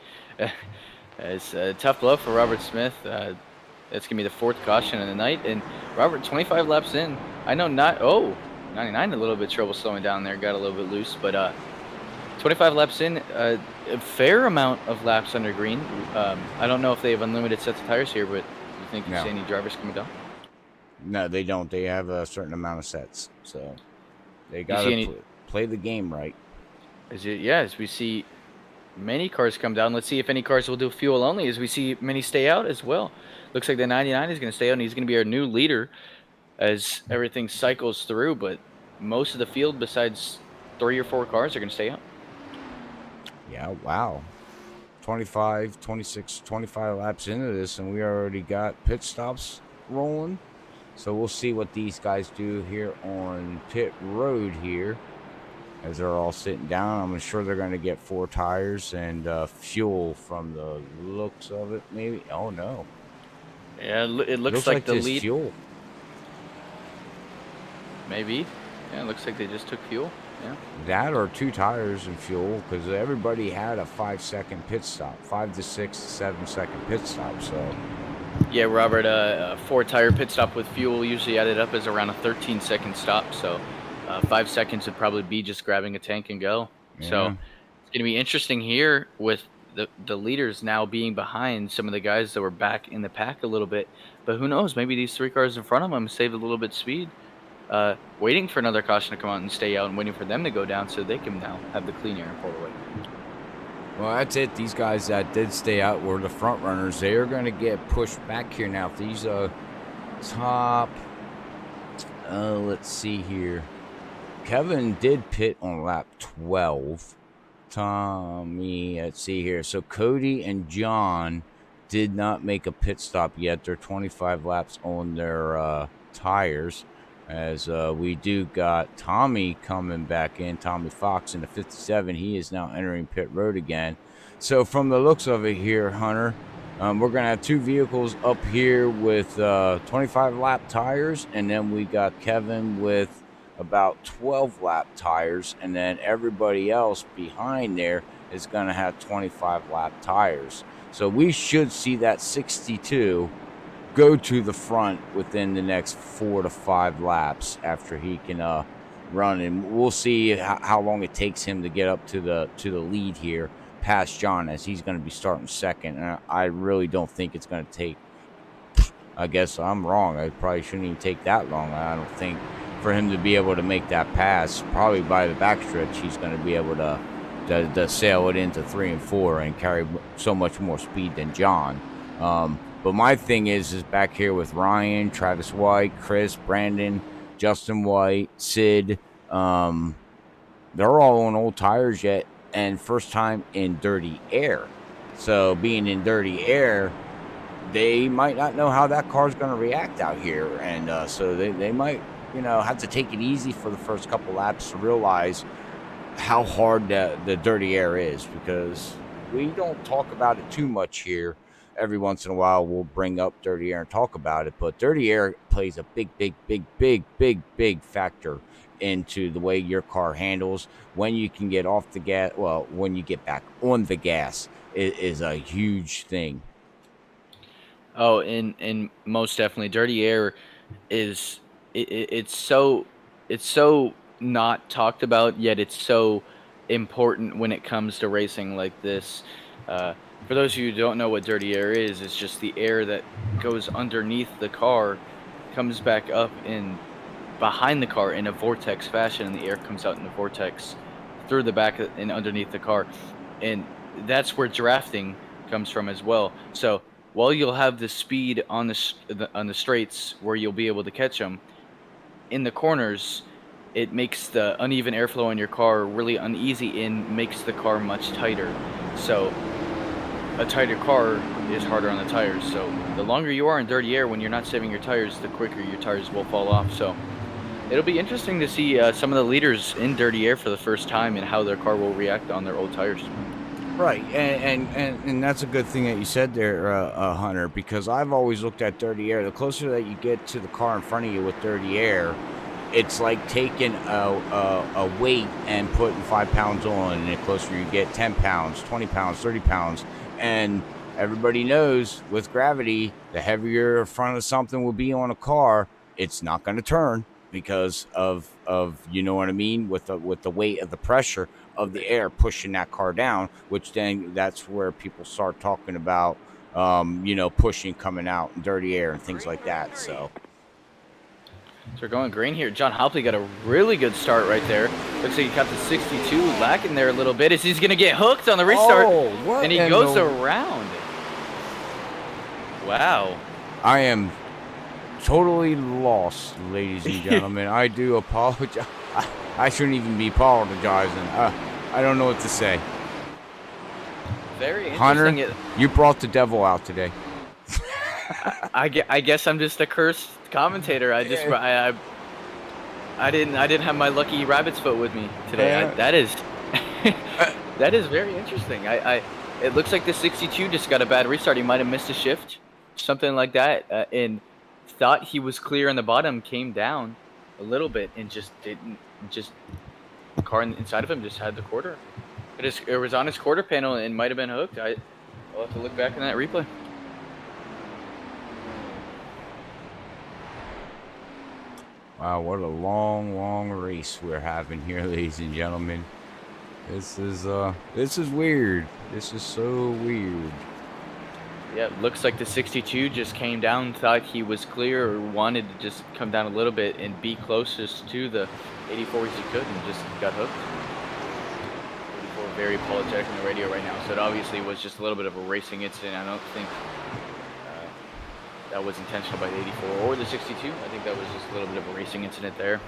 It's a tough blow for Robert Smith. That's going to be the 4th caution of the night. And Robert, 25 laps in. I know 99 a little bit trouble slowing down there. Got a little bit loose. But 25 laps in, a fair amount of laps under green. I don't know if they have unlimited sets of tires here, but do you think you see any drivers coming down? No, they don't. They have a certain amount of sets. So they got to play the game right. As we see many cars come down. Let's see if any cars will do fuel only, as we see many stay out as well. Looks like the 99 is going to stay out, and he's going to be our new leader as everything cycles through. But most of the field, besides 3 or 4 cars, are going to stay out. Yeah, wow. 25, 26, 25 laps into this, and we already got pit stops rolling. So we'll see what these guys do here on pit road here, as they're all sitting down. I'm sure they're going to get 4 tires and fuel from the looks of it, maybe. Oh, no. Yeah, it looks like the lead. Fuel. Maybe. Yeah, it looks like they just took fuel. Yeah. That or 2 tires and fuel, because everybody had a 5-second pit stop, 5 to 6 to 7-second pit stop. So Yeah, Robert, a 4-tire pit stop with fuel usually added up as around a 13-second stop. So 5 seconds would probably be just grabbing a tank and go. So yeah. it's going to be interesting here with the leaders now being behind some of the guys that were back in the pack a little bit. But who knows? Maybe these 3 cars in front of them saved a little bit of speed, waiting for another caution to come out and stay out and waiting for them to go down so they can now have the clean air and pull away. Well, that's it. These guys that did stay out were the front runners. They are going to get pushed back here now. These top, let's see here. Kevin did pit on lap 12. Tommy, let's see here. So Cody and John did not make a pit stop yet. They're 25 laps on their tires. As we do got Tommy coming back in, Tommy Fox in the 57. He is now entering pit road again. So from the looks of it here, Hunter, we're going to have 2 vehicles up here with 25 lap tires, and then we got Kevin with about 12 lap tires, and then everybody else behind there is going to have 25 lap tires. So we should see that 62 go to the front within the next 4 to 5 laps after he can run, and we'll see how long it takes him to get up to the lead here past John, as he's going to be starting second. And I really don't think it's going to take, I guess I'm wrong, I probably shouldn't even take that long. I don't think for him to be able to make that pass, probably by the backstretch, he's going to be able to sail it into 3 and 4 and carry so much more speed than John. But my thing is back here with Ryan, Travis White, Chris, Brandon, Justin White, Sid. They're all on old tires yet, and first time in dirty air. So being in dirty air, they might not know how that car's going to react out here. And so they might, have to take it easy for the first couple laps to realize how hard the dirty air is, because we don't talk about it too much here. Every once in a while, we'll bring up dirty air and talk about it, but dirty air plays a big factor into the way your car handles. When you can get off the gas, well, when you get back on the gas, is a huge thing. Oh, and most definitely, dirty air is it's so not talked about, yet it's so important when it comes to racing like this. For those of you who don't know what dirty air is, it's just the air that goes underneath the car, comes back up in behind the car in a vortex fashion, and the air comes out in a vortex through the back and underneath the car. And that's where drafting comes from as well. So while you'll have the speed on the straights where you'll be able to catch them, in the corners, it makes the uneven airflow in your car really uneasy and makes the car much tighter. So a tighter car is harder on the tires. So the longer you are in dirty air when you're not saving your tires, the quicker your tires will fall off. So it'll be interesting to see some of the leaders in dirty air for the first time and how their car will react on their old tires. Right, and that's a good thing that you said there, Hunter, because I've always looked at dirty air. The closer that you get to the car in front of you with dirty air, it's like taking a weight and putting 5 pounds on, and the closer you get, 10 pounds, 20 pounds, 30 pounds. And everybody knows with gravity, the heavier front of something will be on a car, it's not going to turn because of you know what I mean, with the weight of the pressure of the air pushing that car down, which then that's where people start talking about pushing coming out in dirty air and things like that. So we're going green here. John Hopley got a really good start right there. Looks like he got the 62 lacking there a little bit as he's going to get hooked on the restart. And he goes around. Wow. I am totally lost, ladies and gentlemen. I do apologize. I shouldn't even be apologizing. I don't know what to say. Very Hunter, interesting. you brought the devil out today. I guess I'm just a cursed commentator. I didn't have my lucky rabbit's foot with me today. Yeah. That is very interesting. It looks like the 62 just got a bad restart. He might have missed a shift, something like that, and thought he was clear on the bottom, came down a little bit and just car inside of him just had the quarter. It was on his quarter panel and might have been hooked. I'll have to look back in that replay. Wow, what a long race we're having here, ladies and gentlemen. This is weird. This is so weird. Yeah, it looks like the 62 just came down, thought he was clear, or wanted to just come down a little bit and be closest to the 84 as he could, and just got hooked. 84 very apologetic on the radio right now, so it obviously was just a little bit of a racing incident. I don't think that was intentional by the 84 or the 62. I think that was just a little bit of a racing incident there.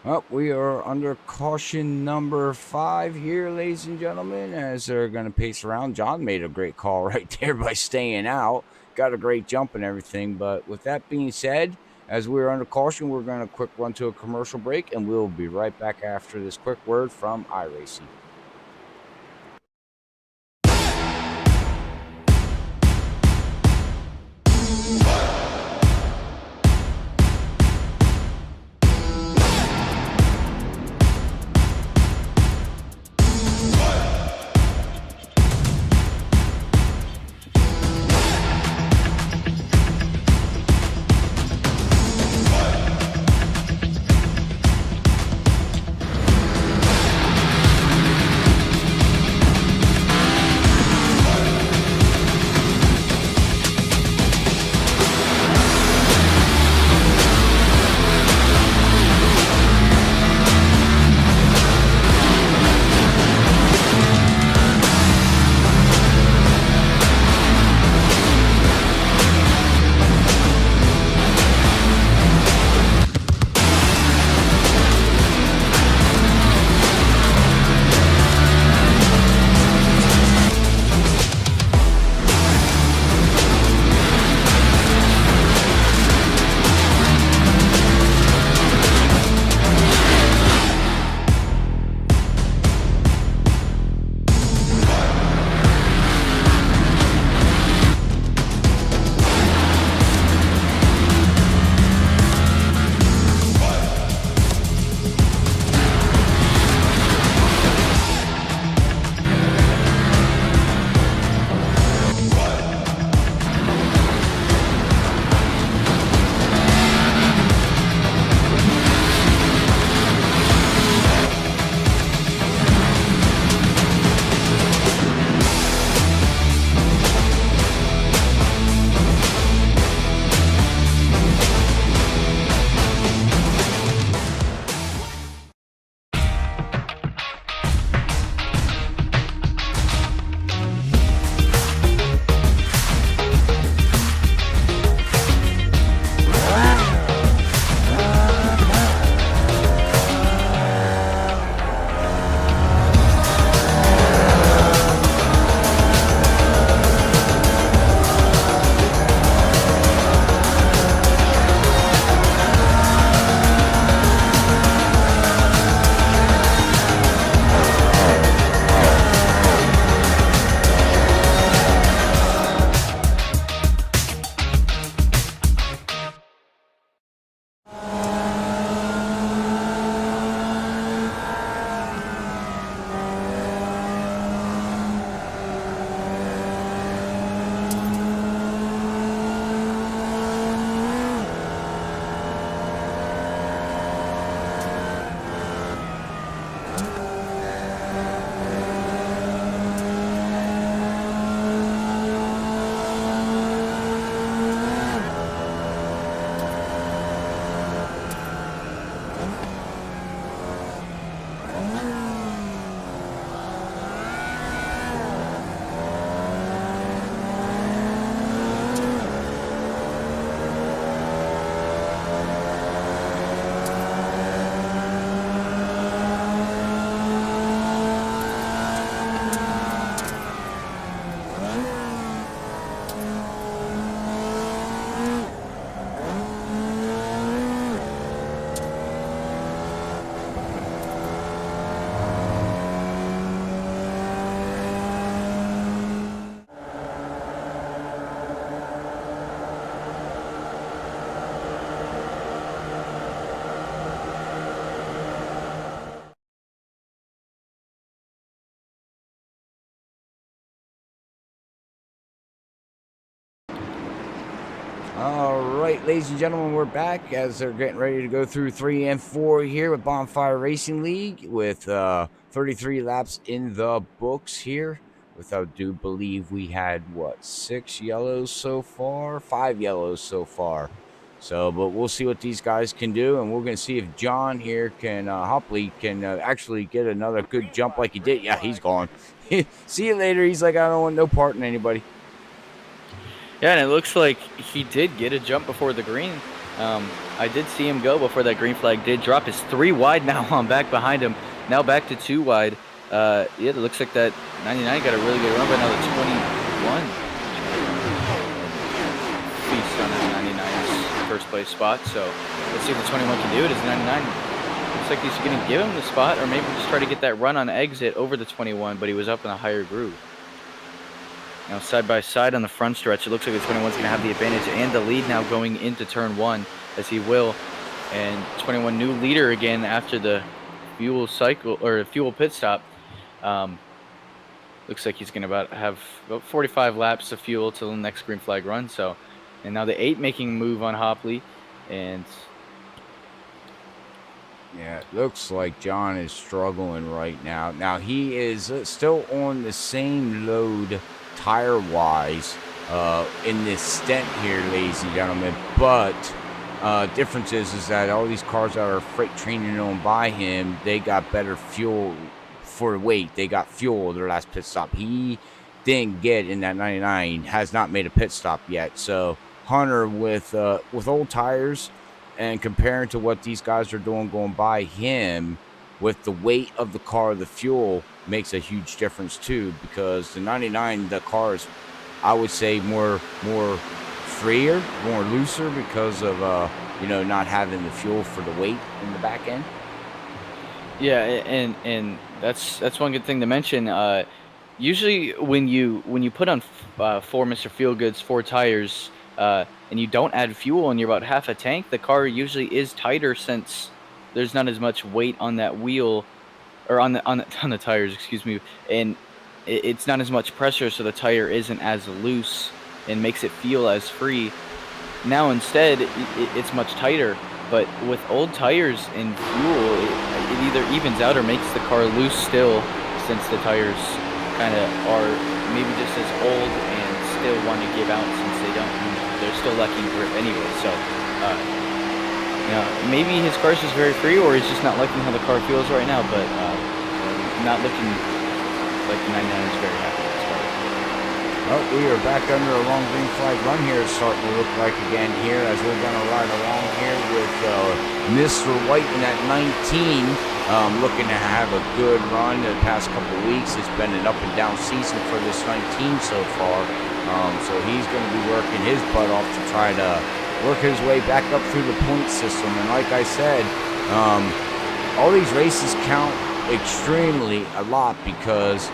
Well, we are under caution number 5 here, ladies and gentlemen, as they're going to pace around. John made a great call right there by staying out. Got a great jump and everything. But with that being said, as we're under caution, we're going to quick run to a commercial break, and we'll be right back after this quick word from iRacing. All right, ladies and gentlemen, we're back as they're getting ready to go through 3 and 4 here with Bonfire Racing League with 33 laps in the books here. I do believe we had, 6 yellows so far? 5 yellows so far. So, but we'll see what these guys can do, and we're going to see if John here can, Hopley can actually get another good jump like he did. Yeah, he's gone. See you later. He's like, I don't want no part in anybody. Yeah, and it looks like he did get a jump before the green. I did see him go before that green flag did drop. It's 3 wide now. I'm back behind him. Now back to 2 wide. Yeah, it looks like that 99 got a really good run, but now the 21 feast on that 99's first place spot. So let's see if the 21 can do it. As 99 looks like he's going to give him the spot, or maybe just try to get that run on exit over the 21, but he was up in a higher groove. Now side by side on the front stretch, it looks like the 21's going to have the advantage and the lead now going into turn 1, as he will. And 21 new leader again after the fuel cycle or fuel pit stop. Looks like he's going to have about 45 laps of fuel till the next green flag run. So, and now the 8 making a move on Hopley, and yeah, it looks like John is struggling right now. Now he is still on the same load tire-wise in this stint here, ladies and gentlemen. But difference is that all these cars that are freight training on by him, they got better fuel for weight. They got fuel their last pit stop. He didn't get in that 99. Has not made a pit stop yet. So Hunter with old tires and comparing to what these guys are doing going by him with the weight of the car, the fuel makes a huge difference too, because the 99, the car is, I would say, more freer, more looser because of not having the fuel for the weight in the back end. yeah, and that's one good thing to mention. Usually when you put on 4 Mr. Feelgood's 4 tires and you don't add fuel and you're about half a tank, the car usually is tighter since there's not as much weight on that wheel, or on the tires, excuse me, and it's not as much pressure, so the tire isn't as loose and makes it feel as free. Now instead, it's much tighter, but with old tires and fuel, it either evens out or makes the car loose still, since the tires kind of are maybe just as old and still want to give out, since they're still lacking grip anyway. So maybe his car's just very free, or he's just not liking how the car feels right now, but not looking like the 99 is very happy with his car. Well, we are back under a long green flag run here. It's starting to look like again here as we're going to ride along here with Mr. White in that 19, looking to have a good run the past couple of weeks. It's been an up and down season for this 19 so far. So he's going to be working his butt off to try to work his way back up through the point system. And like I said, all these races count extremely a lot, because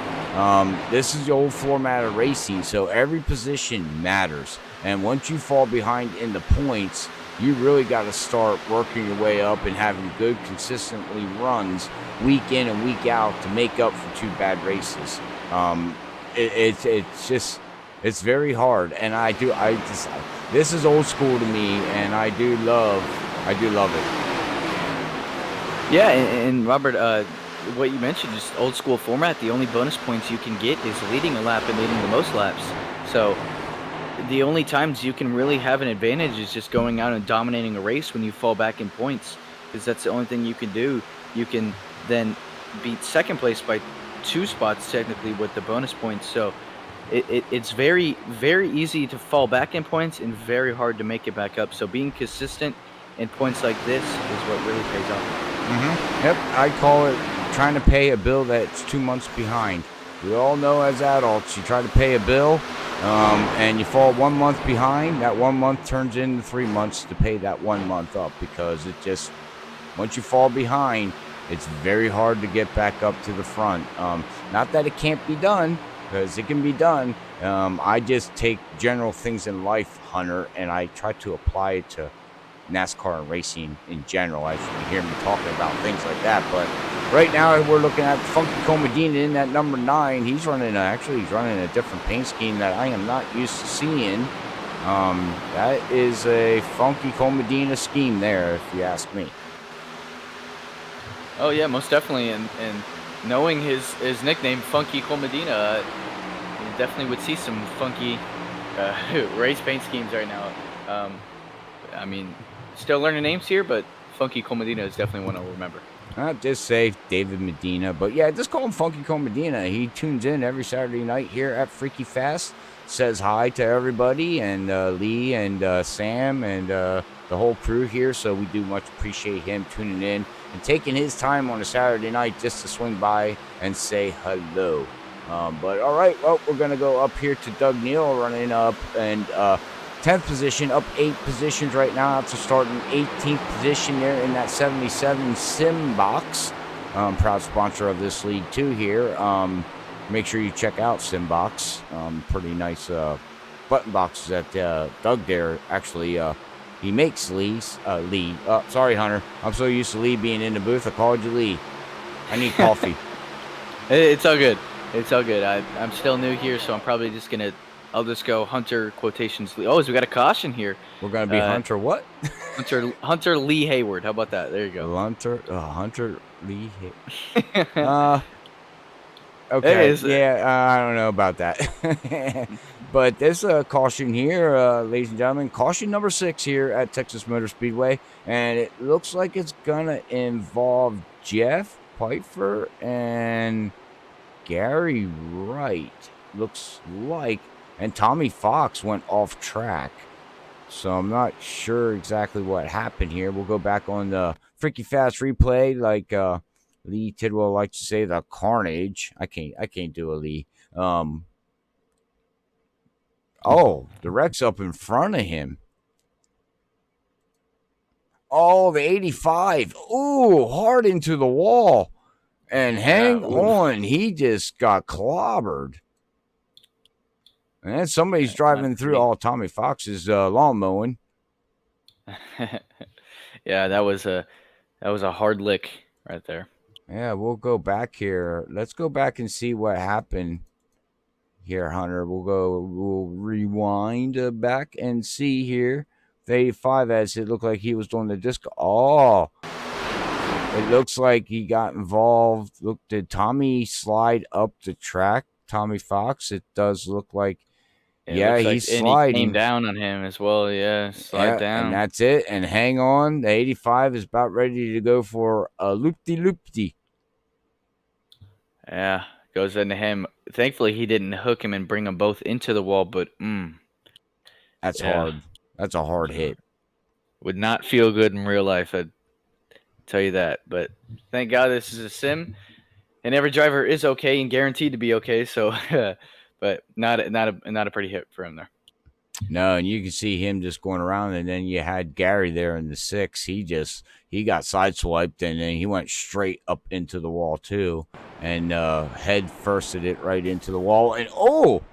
this is the old format of racing, so every position matters. And once you fall behind in the points, you really got to start working your way up and having good, consistently runs week in and week out to make up for 2 bad races. It's very hard, and this is old school to me, and I do love it. Yeah, and Robert, what you mentioned, just old school format, the only bonus points you can get is leading a lap and leading the most laps. So the only times you can really have an advantage is just going out and dominating a race when you fall back in points, because that's the only thing you can do. You can then beat second place by 2 spots technically with the bonus points. So it's very, very easy to fall back in points and very hard to make it back up. So being consistent in points like this is what really pays off. Mm-hmm. Yep, I call it trying to pay a bill that's 2 months behind. We all know as adults, you try to pay a bill and you fall 1 month behind. That 1 month turns into 3 months to pay that 1 month up, because it just, once you fall behind, it's very hard to get back up to the front. Not that it can't be done, because it can be done. I just take general things in life, Hunter, and I try to apply it to NASCAR and racing in general. As you hear me talking about things like that. But right now we're looking at Funky Comedina in that number 9. He's running a different paint scheme that I am not used to seeing. That is a funky Cole Medina scheme there, if you ask me. Oh yeah, most definitely, and knowing his nickname, Funky Cole Medina, you definitely would see some funky race paint schemes right now. I mean, still learning names here, but Funky Cole Medina is definitely one I'll remember. Just say David Medina, but yeah, just call him Funky Cole Medina. He tunes in every Saturday night here at Freaky Fast, says hi to everybody, and Lee and Sam and the whole crew here. So we do much appreciate him tuning in and taking his time on a Saturday night just to swing by and say hello. But all right, well, we're gonna go up here to Doug Neal running up and 10th position, up 8 positions right now to start in 18th position there in that 77 Simbox. Proud sponsor of this league too here. Make sure you check out Simbox. Pretty nice button boxes that Doug there actually he makes Lee. Sorry, Hunter. I'm so used to Lee being in the booth. I called you Lee. I need coffee. It's all good. It's all good. I'm still new here, so I'm probably just gonna. I'll just go Hunter quotations. Oh, so we got a caution here. We're gonna be Hunter what? Hunter Lee Hayward. How about that? There you go. Hunter Lee Hayward. Okay. Yeah, I don't know about that. But there's a caution here, ladies and gentlemen. Caution number 6 here at Texas Motor Speedway, and it looks like it's gonna involve Jeff Pfeiffer and Gary Wright. Looks like. And Tommy Fox went off track. So I'm not sure exactly what happened here. We'll go back on the Freaky Fast replay, like Lee Tidwell likes to say, the carnage. I can't do a Lee. Oh, the wreck's up in front of him. Oh, the 85. Ooh, hard into the wall. And hang on, he just got clobbered. And somebody's driving through all Tommy Fox's lawn mowing. Yeah, that was a hard lick right there. Yeah, we'll go back here. Let's go back and see what happened here, Hunter. We'll rewind back and see here. The 85, as it looked like he was doing the disc. Oh, it looks like he got involved. Look, did Tommy slide up the track? Tommy Fox. It does look like. Yeah, he's sliding. He came down on him as well. Yeah, slide down. And that's it. And hang on. The 85 is about ready to go for a loop-de-loop-de. Yeah, goes into him. Thankfully, he didn't hook him and bring them both into the wall, but that's hard. That's a hard hit. Would not feel good in real life, I'd tell you that. But thank God this is a sim, and every driver is okay and guaranteed to be okay. So... But not a pretty hit for him there. No, and you can see him just going around, and then you had Gary there in the 6. He got sideswiped, and then he went straight up into the wall too, and head firsted it right into the wall. And whoa,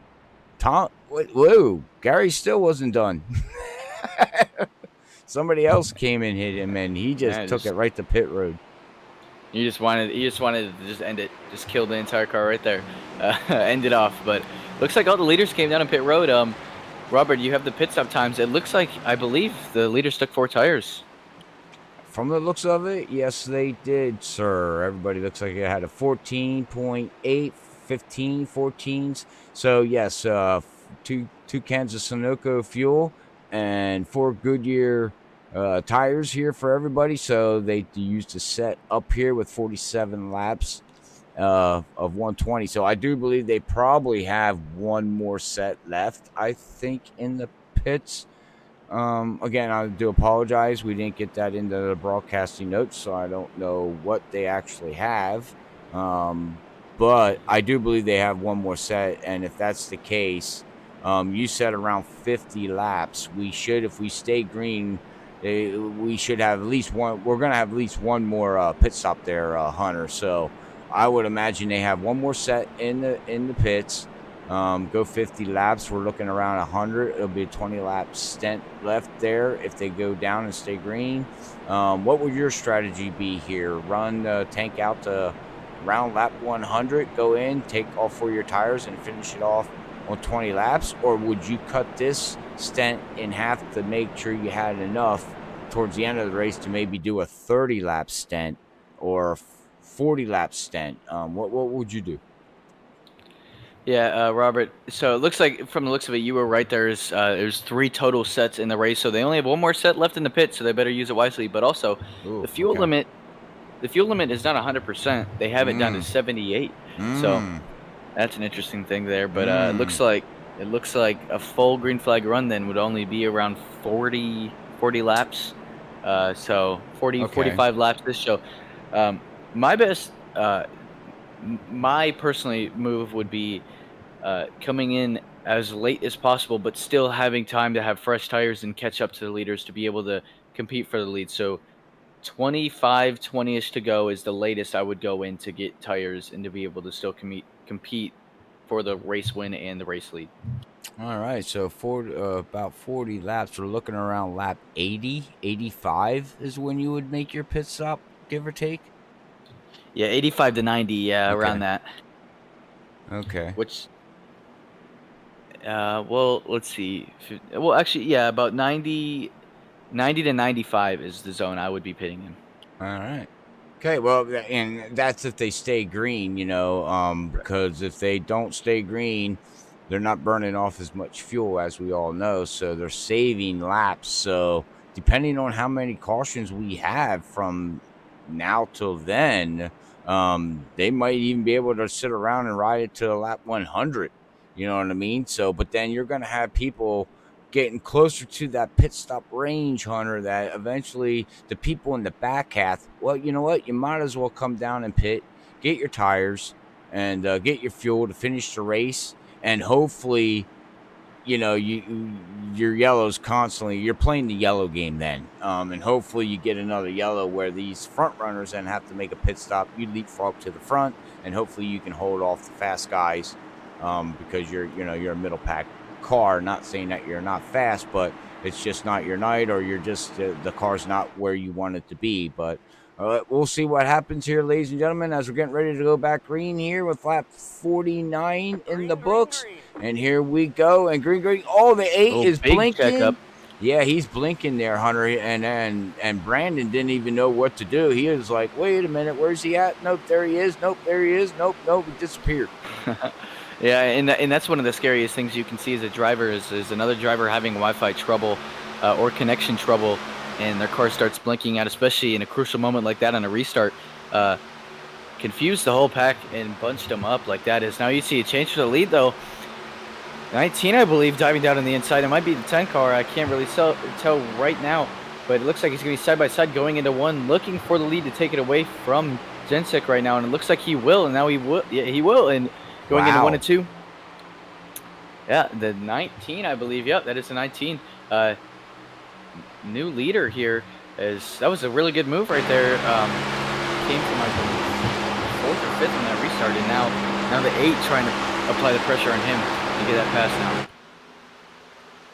Gary still wasn't done. Somebody else came and hit him, and he just took it right to pit road. He just wanted to just end it, just kill the entire car right there, end it off. But looks like all the leaders came down on pit road. Robert, you have the pit stop times. It looks like, I believe, the leaders took 4 tires. From the looks of it, yes, they did, sir. Everybody looks like it had a 14.8, 15, 14s. So yes, two cans of Sunoco fuel and 4 Goodyear tires here for everybody. So they used a set up here with 47 laps of 120. So I do believe they probably have one more set left, I think, in the pits. Again, I do apologize. We didn't get that into the broadcasting notes, so I don't know what they actually have. But I do believe they have one more set. And if that's the case, you said around 50 laps. We should, if we stay green, we should have at least one. We're going to have at least one more pit stop there, Hunter. So I would imagine they have one more set in the pits. Go 50 laps. We're looking around 100. It'll be a 20-lap stint left there if they go down and stay green. What would your strategy be here? Run the tank out to around lap 100, go in, take all 4 of your tires, and finish it off on 20 laps, or would you cut this stint in half to make sure you had enough towards the end of the race to maybe do a 30 lap stint or 40 lap stint? What would you do? Yeah, Robert. So it looks like, from the looks of it, you were right. There's 3 total sets in the race, so they only have 1 more set left in the pit, so they better use it wisely. But also, Ooh, the fuel okay. limit, the fuel limit is not 100%. They have it down to Mm, 78. So mm, that's an interesting thing there. But mm. it looks like a full green flag run then would only be around 40 laps. So 40 Okay. 45 laps this show. Um, my best, my personally move would be coming in as late as possible, but still having time to have fresh tires and catch up to the leaders to be able to compete for the lead. So 25, 20-ish to go is the latest I would go in to get tires and to be able to still compete for the race win and the race lead. All right. So about 40 laps. We're looking around lap 80, 85 is when you would make your pit stop, give or take. Yeah, 85 to 90, yeah, around Okay. that. Okay. Which, well, let's see. Well, actually, yeah, about 90 to 95 is the zone I would be pitting in. All right. Okay, well, and that's if they stay green, Right. because if they don't stay green, they're not burning off as much fuel as we all know, so they're saving laps. So, depending on how many cautions we have from now till then, they might even be able to sit around and ride it to lap 100. You know what I mean? So, but then you're going to have people getting closer to that pit stop range, Hunter, that eventually the people in the back half, well, you know what? You might as well come down and pit, get your tires, and get your fuel to finish the race. And hopefully, your yellows constantly, you're playing the yellow game then. And hopefully you get another yellow where these front runners then have to make a pit stop. You leapfrog to the front, and hopefully you can hold off the fast guys because you're a middle pack car. Not saying that you're not fast, but it's just not your night, or you're just the car's not where you want it to be. But we'll see what happens here, ladies and gentlemen, as we're getting ready to go back green here with lap 49 in the books. And here we go. And green. Oh, the 8 Oh, is big checkup. blinking. Yeah, he's blinking there, Hunter. And Brandon didn't even know what to do. He was like, wait a minute, where's he at? Nope, there he is. Nope, there he is. Nope, he disappeared. Yeah, and that's one of the scariest things you can see as a driver is another driver having Wi-Fi trouble or connection trouble, and their car starts blinking out, especially in a crucial moment like that on a restart. Confused the whole pack and bunched them up like that. Is now you see a change for the lead though. 19, I believe, diving down on the inside. It might be the 10 car. I can't really tell right now, but it looks like he's going to be side by side going into 1, looking for the lead to take it away from Jensik right now, and it looks like he will. And now he will. Yeah, he will. And going into 1 and 2. Yeah, the 19, I believe. Yep, that is the 19. New leader here. That was a really good move right there. Came from, I believe, 4th or 5th when that restarted. Now the 8 trying to apply the pressure on him and get that pass now.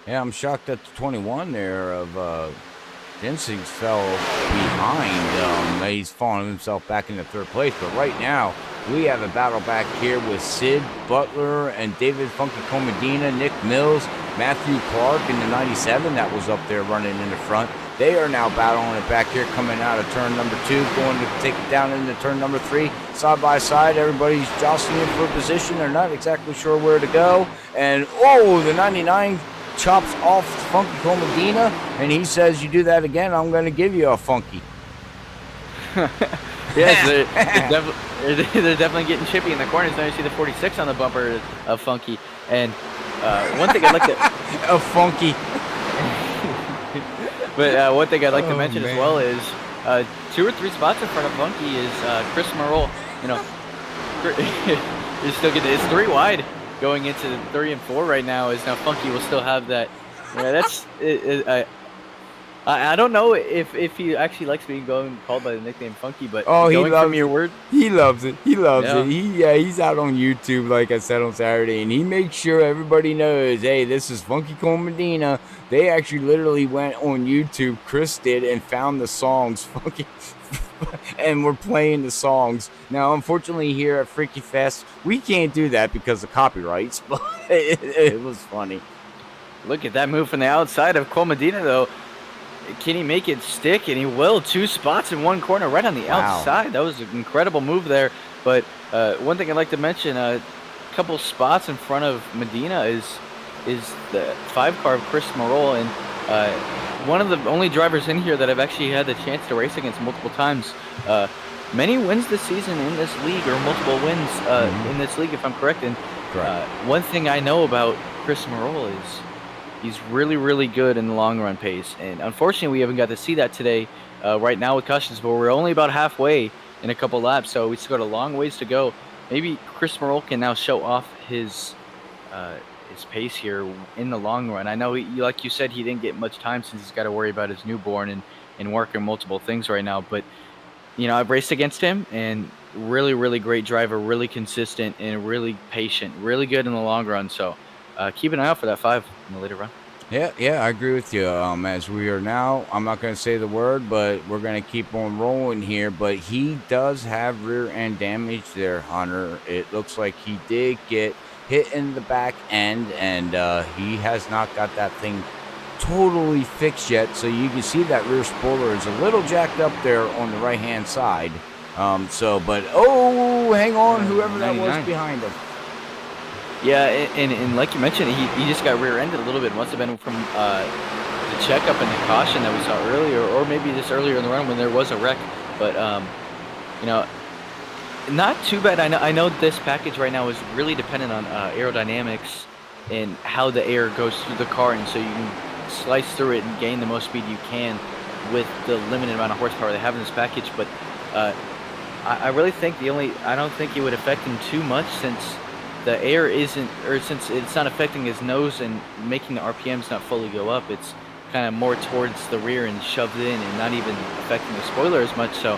Yeah, I'm shocked that the 21 there of Jensing fell behind. He's fallen himself back into 3rd place. But right now, we have a battle back here with Sid Butler and David Funky Comedina, Nick Mills, Matthew Clark in the 97 that was up there running in the front. They are now battling it back here, coming out of turn number 2, going to take it down into turn number 3. Side by side, everybody's jostling for position. They're not exactly sure where to go. And, the 99 chops off Funky Comedina, and he says, you do that again, I'm going to give you a Funky. Yes, they're definitely getting chippy in the corners. Now you see the 46 on the bumper of Funky. And one thing I'd like to... a Funky. But one thing I'd like to mention as well is 2 or 3 spots in front of Funky is Chris Merle. He's still getting it's 3 wide going into 3 and 4 right now. Is now Funky will still have that. Yeah, that's I don't know if he actually likes being called by the nickname Funky, but going from your word, he loves it. He loves it. He's out on YouTube, like I said on Saturday, and he makes sure everybody knows, hey, this is Funky Comedina. They actually literally went on YouTube, Chris did, and found the songs and we're playing the songs. Now, unfortunately, here at Freaky Fest, we can't do that because of copyrights, but it was funny. Look at that move from the outside of Cole Medina, though. Can he make it stick? And he will. 2 spots in one corner right on the outside. That was an incredible move there. But one thing I'd like to mention, a couple spots in front of Medina is the 5 car of Chris Marol. And one of the only drivers in here that I've actually had the chance to race against multiple times. Many wins this season in this league, or multiple wins in this league, if I'm correct. And one thing I know about Chris Marol is he's really, really good in the long run pace. And unfortunately, we haven't got to see that today right now with cautions, but we're only about halfway in a couple laps, so we still got a long ways to go. Maybe Chris Marol can now show off his pace here in the long run. I know, like you said, he didn't get much time since he's got to worry about his newborn and working multiple things right now. But, you know, I've raced against him, and really, really great driver, really consistent, and really patient, really good in the long run. So keep an eye out for that 5 in the later run. Yeah, I agree with you. As we are now, I'm not going to say the word, but we're going to keep on rolling here. But he does have rear end damage there, Hunter. It looks like he did get hit in the back end, and he has not got that thing totally fixed yet. So you can see that rear spoiler is a little jacked up there on the right hand side. But hang on, whoever that was behind him. Yeah, and like you mentioned, he just got rear-ended a little bit. It must have been from the checkup and the caution that we saw earlier, or maybe just earlier in the run when there was a wreck. But you know, not too bad. I know this package right now is really dependent on aerodynamics and how the air goes through the car, and so you can slice through it and gain the most speed you can with the limited amount of horsepower they have in this package. But I really think I don't think it would affect him too much, since the air since it's not affecting his nose and making the RPMs not fully go up. It's kind of more towards the rear and shoved in, and not even affecting the spoiler as much. So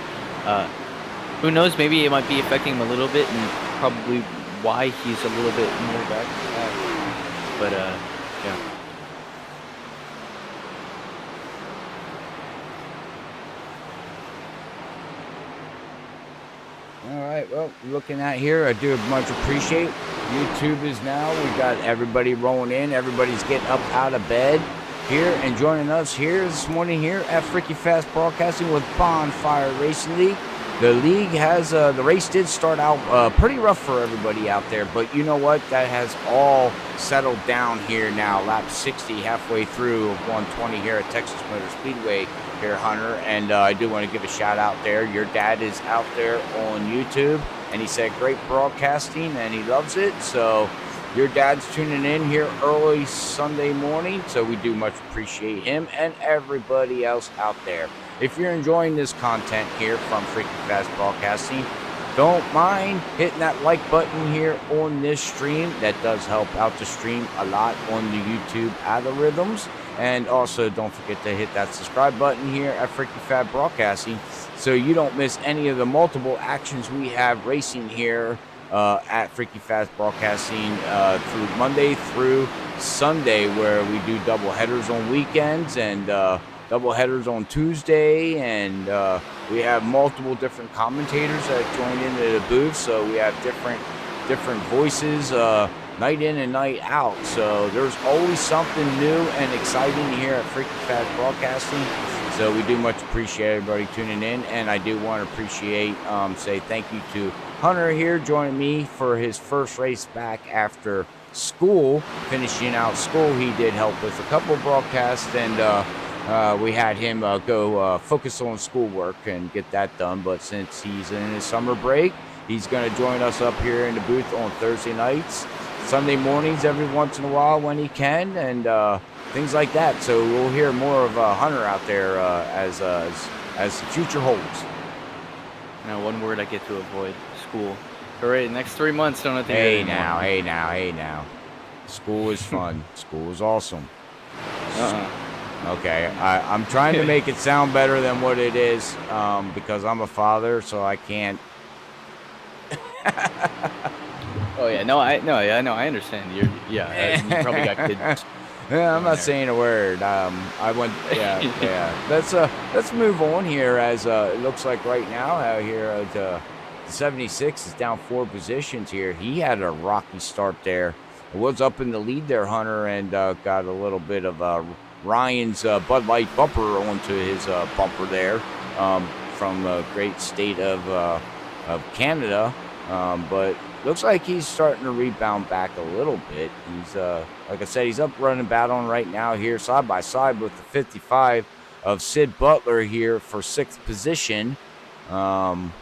who knows, maybe it might be affecting him a little bit, and probably why he's a little bit more back. But yeah. All right, well, looking at here, I do much appreciate YouTube is now. We got everybody rolling in. Everybody's getting up out of bed here and joining us here this morning here at Freaky Fast Broadcasting with Bonfire Racing League. The league has, the race did start out pretty rough for everybody out there, but you know what? That has all settled down here now. Lap 60, halfway through of 120 here at Texas Motor Speedway here, Hunter. And I do want to give a shout out there. Your dad is out there on YouTube, and he said great broadcasting, and he loves it. So your dad's tuning in here early Sunday morning, so we do much appreciate him and everybody else out there. If you're enjoying this content here from Freaky Fast Broadcasting, don't mind hitting that like button here on this stream. That does help out the stream a lot on the YouTube algorithms. And also don't forget to hit that subscribe button here at Freaky Fast Broadcasting, so you don't miss any of the multiple actions we have racing here at Freaky Fast Broadcasting through Monday through Sunday, where we do double headers on weekends and double headers on Tuesday, and we have multiple different commentators that join into the booth, so we have different voices night in and night out. So there's always something new and exciting here at Freaky Fast Broadcasting. So we do much appreciate everybody tuning in, and I do want to appreciate say thank you to Hunter here joining me for his first race back after school, finishing out school. He did help with a couple of broadcasts, and we had him go focus on schoolwork and get that done. But since he's in his summer break, he's going to join us up here in the booth on Thursday nights, Sunday mornings every once in a while when he can, and things like that. So we'll hear more of Hunter out there as the future holds. Now, one word I get to avoid: school. All right, next 3 months, don't have to Hey now. School is fun. School is awesome. Okay, I'm trying to make it sound better than what it is, because I'm a father, so I can't. Oh yeah, I understand. You probably got kids. Yeah, I'm going not there. saying a word. I went. Yeah, yeah. Let's move on here. As it looks like right now, out here at the 76 is down 4 positions here. He had a rocky start there. Was up in the lead there, Hunter, and got a little bit of Ryan's Bud Light bumper onto his bumper there, from the great state of Canada. But looks like he's starting to rebound back a little bit. He's like I said, he's up running battling right now here side by side with the 55 of Sid Butler here for 6th position. I'm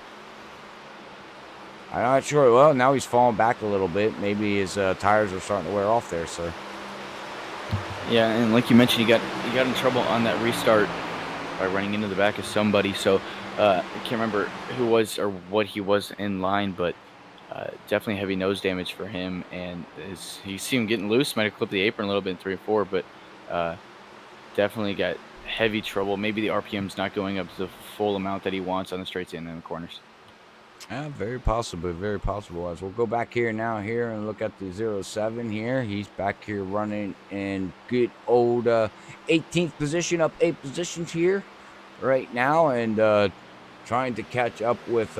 not sure. Well, now he's falling back a little bit. Maybe his tires are starting to wear off there, sir. Yeah, and like you mentioned, he got in trouble on that restart by running into the back of somebody. So I can't remember who was or what he was in line, but definitely heavy nose damage for him. And you see him getting loose. Might have clipped the apron a little bit in 3 or 4, but definitely got heavy trouble. Maybe the RPM's not going up to the full amount that he wants on the straights and in the corners. Yeah, very possible, very possible. As we'll go back here now here and look at the 07 here. He's back here running in good old 18th position, up 8 positions here right now, and trying to catch up with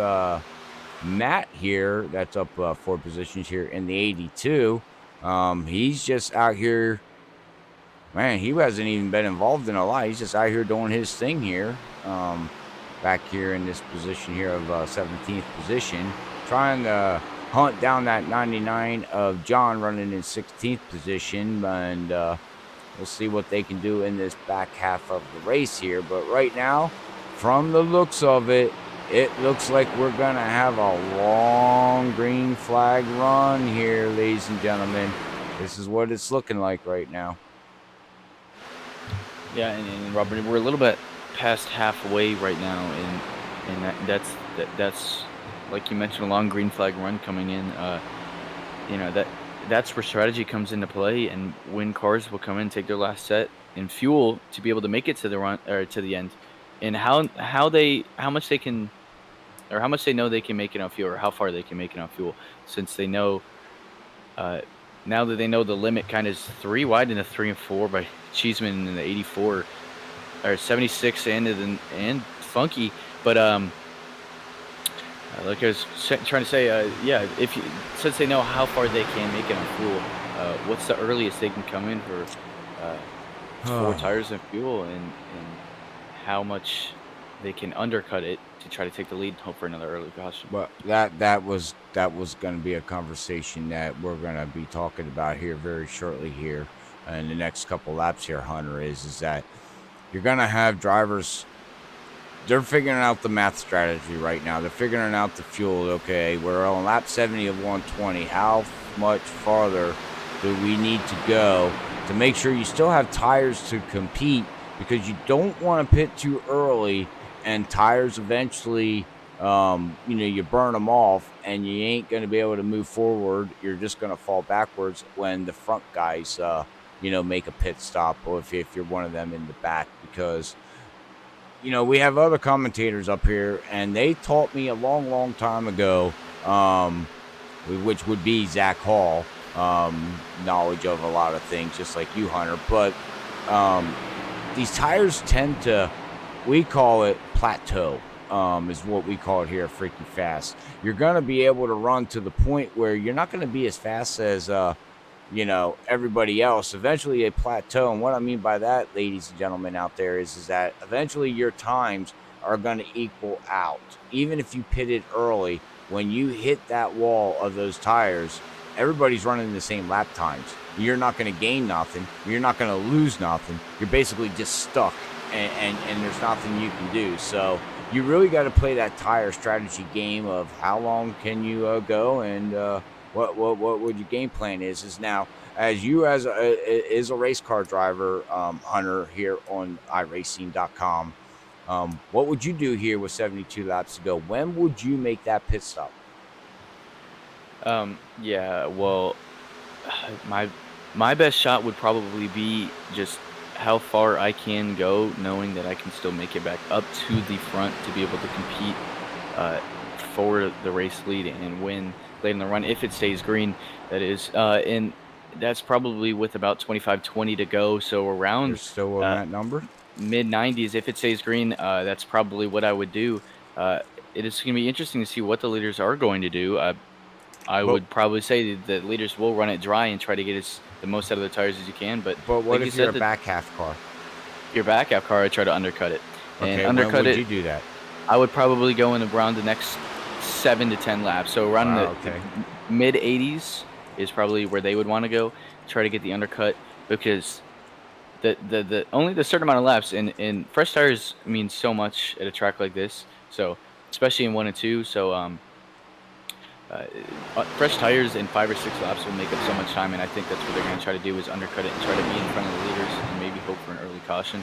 Matt here. That's up 4 positions here in the 82. He's just out here. Man, he hasn't even been involved in a lot. He's just out here doing his thing here. Back here in this position here of 17th position, trying to hunt down that 99 of John running in 16th position, and we'll see what they can do in this back half of the race here. But right now, from the looks of it, it looks like we're gonna have a long green flag run here, ladies and gentlemen. This is what it's looking like right now. Yeah, and Robert, we're a little bit past halfway right now, and that's like you mentioned, a long green flag run coming in. That's where strategy comes into play, and when cars will come in, take their last set in fuel to be able to make it to the run or to the end, and how much they can, or how much they know they can make it on fuel, or how far they can make it on fuel, since they know now that they know the limit kind of is 3 wide into 3 and 4 by Cheeseman in the 84 or 76 and Funky. But like I was trying to say, yeah, since they know how far they can make it on fuel, what's the earliest they can come in for 4 tires and fuel, and how much they can undercut it to try to take the lead and hope for another early caution. Well, that was going to be a conversation that we're going to be talking about here very shortly here in the next couple laps here, Hunter, is that you're going to have drivers, they're figuring out the math strategy right now. They're figuring out the fuel. Okay, we're on lap 70 of 120. How much farther do we need to go to make sure you still have tires to compete, because you don't want to pit too early and tires eventually, you burn them off and you ain't going to be able to move forward. You're just going to fall backwards when the front guys, make a pit stop, or if you're one of them in the back, because, we have other commentators up here, and they taught me a long, long time ago, which would be Zach Hall, knowledge of a lot of things, just like you, Hunter. But these tires tend to, we call it plateau, is what we call it here at Freaky Fast. You're going to be able to run to the point where you're not going to be as fast as, everybody else. Eventually a plateau. And what I mean by that, ladies and gentlemen out there, is that eventually your times are going to equal out. Even if you pitted early, when you hit that wall of those tires, everybody's running the same lap times. You're not going to gain nothing. You're not going to lose nothing. You're basically just stuck, and there's nothing you can do. So you really got to play that tire strategy game of how long can you go, and what your game plan is now. As you as a race car driver, Hunter, here on iRacing.com, what would you do here with 72 laps to go? When would you make that pit stop? Yeah, well, my best shot would probably be just how far I can go, knowing that I can still make it back up to the front to be able to compete for the race lead and win late in the run, if it stays green, that is. And That's probably with about 25-20 to go. So You're around still on that number? mid 90s, if it stays green, that's probably what I would do. It is going to be interesting to see what the leaders are going to do. I But would probably say that leaders will run it dry and try to get the most out of the tires as you can. But what like you if you're said, a back half car? your back half car, I try to undercut it. And Okay, when undercut would it, you do that? I would probably go in around the next 7 to 10 laps. So around Wow, the okay. mid 80s is probably where they would want to go. Try to get the undercut because the only the certain amount of laps and fresh tires mean so much at a track like this. So especially in 1 and 2. So uh, fresh tires in 5 or 6 laps will make up so much time, and I think that's what they're going to try to do is undercut it and try to be in front of the leaders and maybe hope for an early caution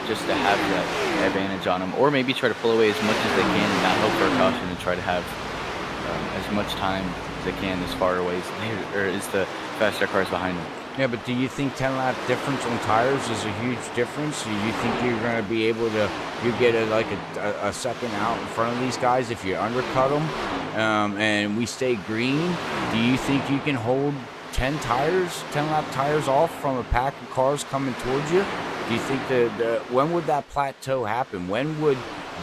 just to have that advantage on them, or maybe try to pull away as much as they can and not hope for a caution and try to have as much time as they can as far away as the faster cars behind them. Yeah, but do you think 10 lap difference on tires is a huge difference? Do you think you're going to be able to get a second out in front of these guys if you undercut them and we stay green? Do you think you can hold 10 lap tires off from a pack of cars coming towards you? Do you think when would that plateau happen? When would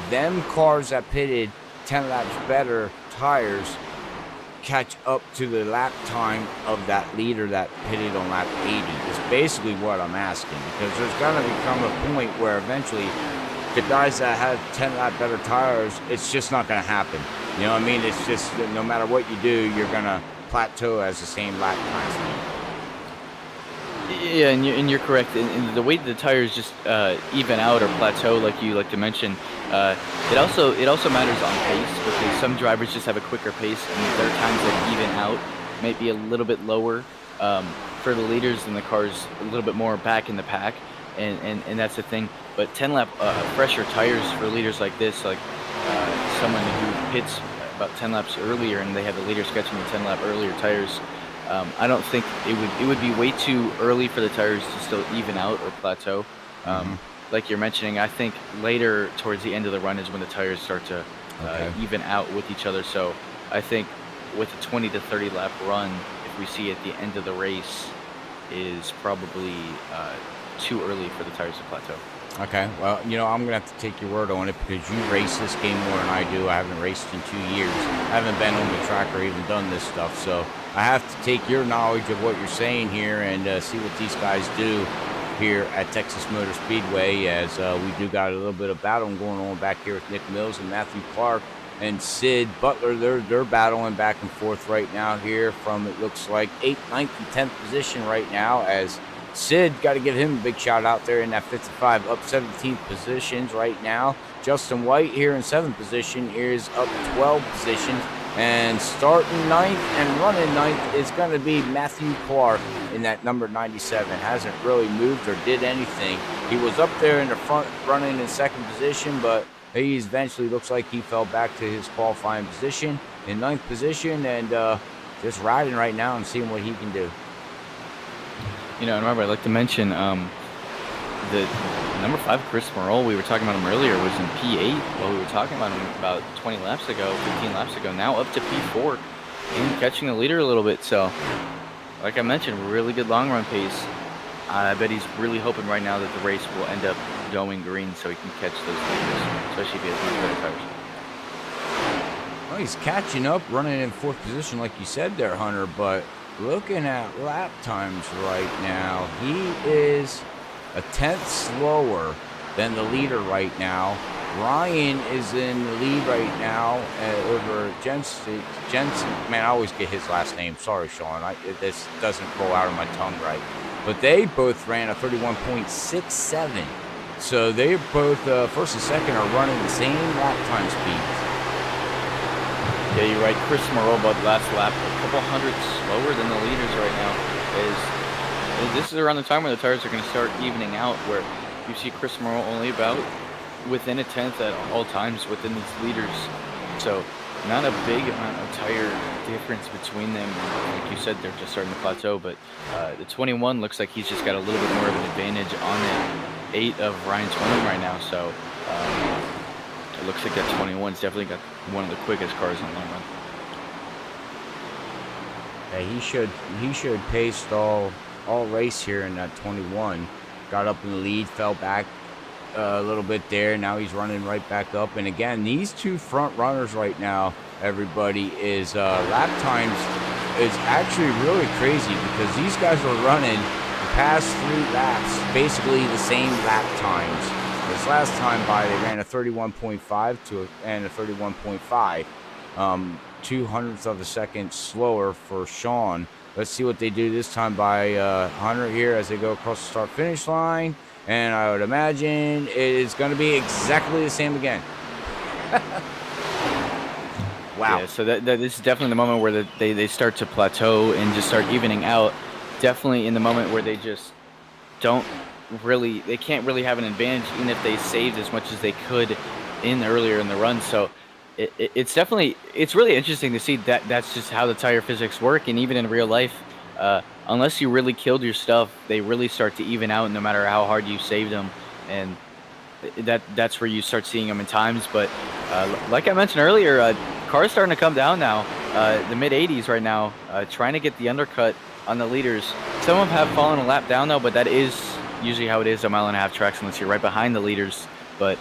them cars that pitted 10 laps better tires catch up to the lap time of that leader that pitted on lap 80 is basically what I'm asking, because there's going to become a point where eventually the guys that have 10 lap better tires, it's just not going to happen. You know what I mean? It's just no matter what you do, you're going to plateau as the same lap time. Yeah, and you're correct. And the way the tires just even out or plateau, like you like to mention, it also matters on pace because some drivers just have a quicker pace, and there are times that even out might be a little bit lower for the leaders, and the cars a little bit more back in the pack, and that's the thing. But 10 lap fresher tires for leaders like this, like someone who hits about 10 laps earlier, and they have the leaders catching the 10 lap earlier tires. I don't think it would be way too early for the tires to still even out or plateau. Like you're mentioning, I think later towards the end of the run is when the tires start to even out with each other. So I think with a 20 to 30 lap run, if we see at the end of the race, is probably too early for the tires to plateau. Okay, well, you know, I'm going to have to take your word on it because you race this game more than I do. I haven't raced in 2 years. I haven't been on the track or even done this stuff. So I have to take your knowledge of what you're saying here and see what these guys do here at Texas Motor Speedway, as we do got a little bit of battling going on back here with Nick Mills and Matthew Clark and Sid Butler. They're battling back and forth right now here from, it looks like, 8th, 9th, and 10th position right now, as Sid, got to give him a big shout out there in that 55, up 17th positions right now. Justin White here in 7th position is up 12 positions. And starting 9th and running 9th is going to be Matthew Clark in that number 97. Hasn't really moved or did anything. He was up there in the front running in 2nd position, but he eventually looks like he fell back to his qualifying position in 9th position and just riding right now and seeing what he can do. You know, and remember, I'd like to mention the number 5, Chris Morrell, we were talking about him earlier, was in P8 while we were talking about him about 20 laps ago, 15 laps ago, now up to P4 and catching the leader a little bit. So, like I mentioned, really good long run pace. I bet he's really hoping right now that the race will end up going green so he can catch those leaders, especially if he has much better tires. Well, he's catching up, running in 4th position like you said there, Hunter, but looking at lap times right now, he is a 10th slower than the leader right now. Ryan is in the lead right now over Jensen. Man, I always get his last name. Sorry, Sean. This doesn't roll out of my tongue right. But they both ran a 31.67. So they both, first and second, are running the same lap time speeds. Yeah, you're right. Chris Morrell, about last lap, a couple hundredths slower than the leaders right now. This is around the time where the tires are going to start evening out, where you see Chris Morrell only about within a 10th at all times within these leaders. So not a big amount of tire difference between them. Like you said, they're just starting to plateau, but the 21 looks like he's just got a little bit more of an advantage on the 8 of Ryan 20 right now. So it looks like that 21's definitely got one of the quickest cars on long run. Yeah, he should paced all race here in that 21. Got up in the lead, fell back a little bit there. Now he's running right back up. And again, these two front runners right now, everybody, is lap times is actually really crazy because these guys are running the past 3 laps basically the same lap times. This last time by, they ran a 31.5 and a 31.5. 2/100ths of a second slower for Sean. Let's see what they do this time by Hunter here as they go across the start finish line. And I would imagine it is going to be exactly the same again. Wow. Yeah, so that is definitely the moment where they start to plateau and just start evening out. Definitely in the moment where they just can't really have an advantage, even if they saved as much as they could earlier in the run. So it's really interesting to see that that's just how the tire physics work. And even in real life, unless you really killed your stuff, they really start to even out no matter how hard you saved them. And that's where you start seeing them in times. But like I mentioned earlier, cars starting to come down now, the mid 80s right now, trying to get the undercut on the leaders. Some of them have fallen a lap down though, but that is usually how it is a 1.5-mile tracks unless you're right behind the leaders. But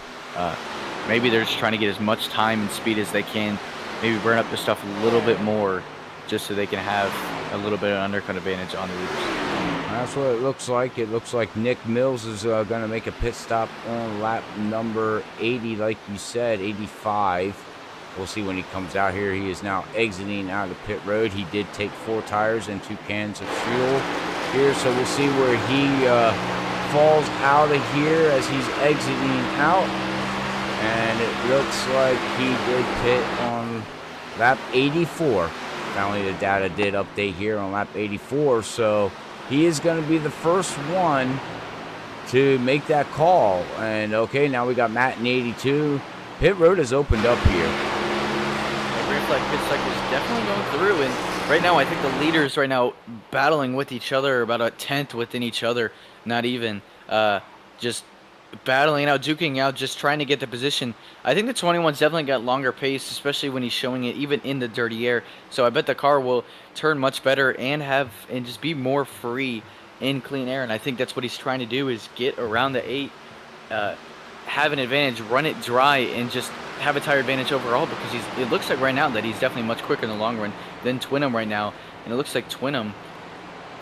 maybe they're just trying to get as much time and speed as they can, maybe burn up their stuff a little bit more just so they can have a little bit of undercut advantage on the leaders. That's what it looks like. It looks like Nick Mills is going to make a pit stop on lap number 80, like you said, 85. We'll see when he comes out here. He is now exiting out of the pit road. He did take 4 tires and 2 cans of fuel here, so we'll see where he falls out of here as he's exiting out. And it looks like he did pit on lap 84. Finally, the data did update here on lap 84, so he is going to be the first one to make that call. And okay, now we got Matt in 82. Pit road has opened up here. Green flag pit cycle is definitely going through, and right now I think the leaders right now battling with each other, about a tenth within each other, not even, just battling out, duking out, just trying to get the position. I think the 21's definitely got longer pace, especially when he's showing it even in the dirty air. So I bet the car will turn much better and just be more free in clean air. And I think that's what he's trying to do, is get around the 8, have an advantage, run it dry, and just have a tire advantage overall, because it looks like right now that he's definitely much quicker in the long run than Twinham right now. And it looks like Twinham,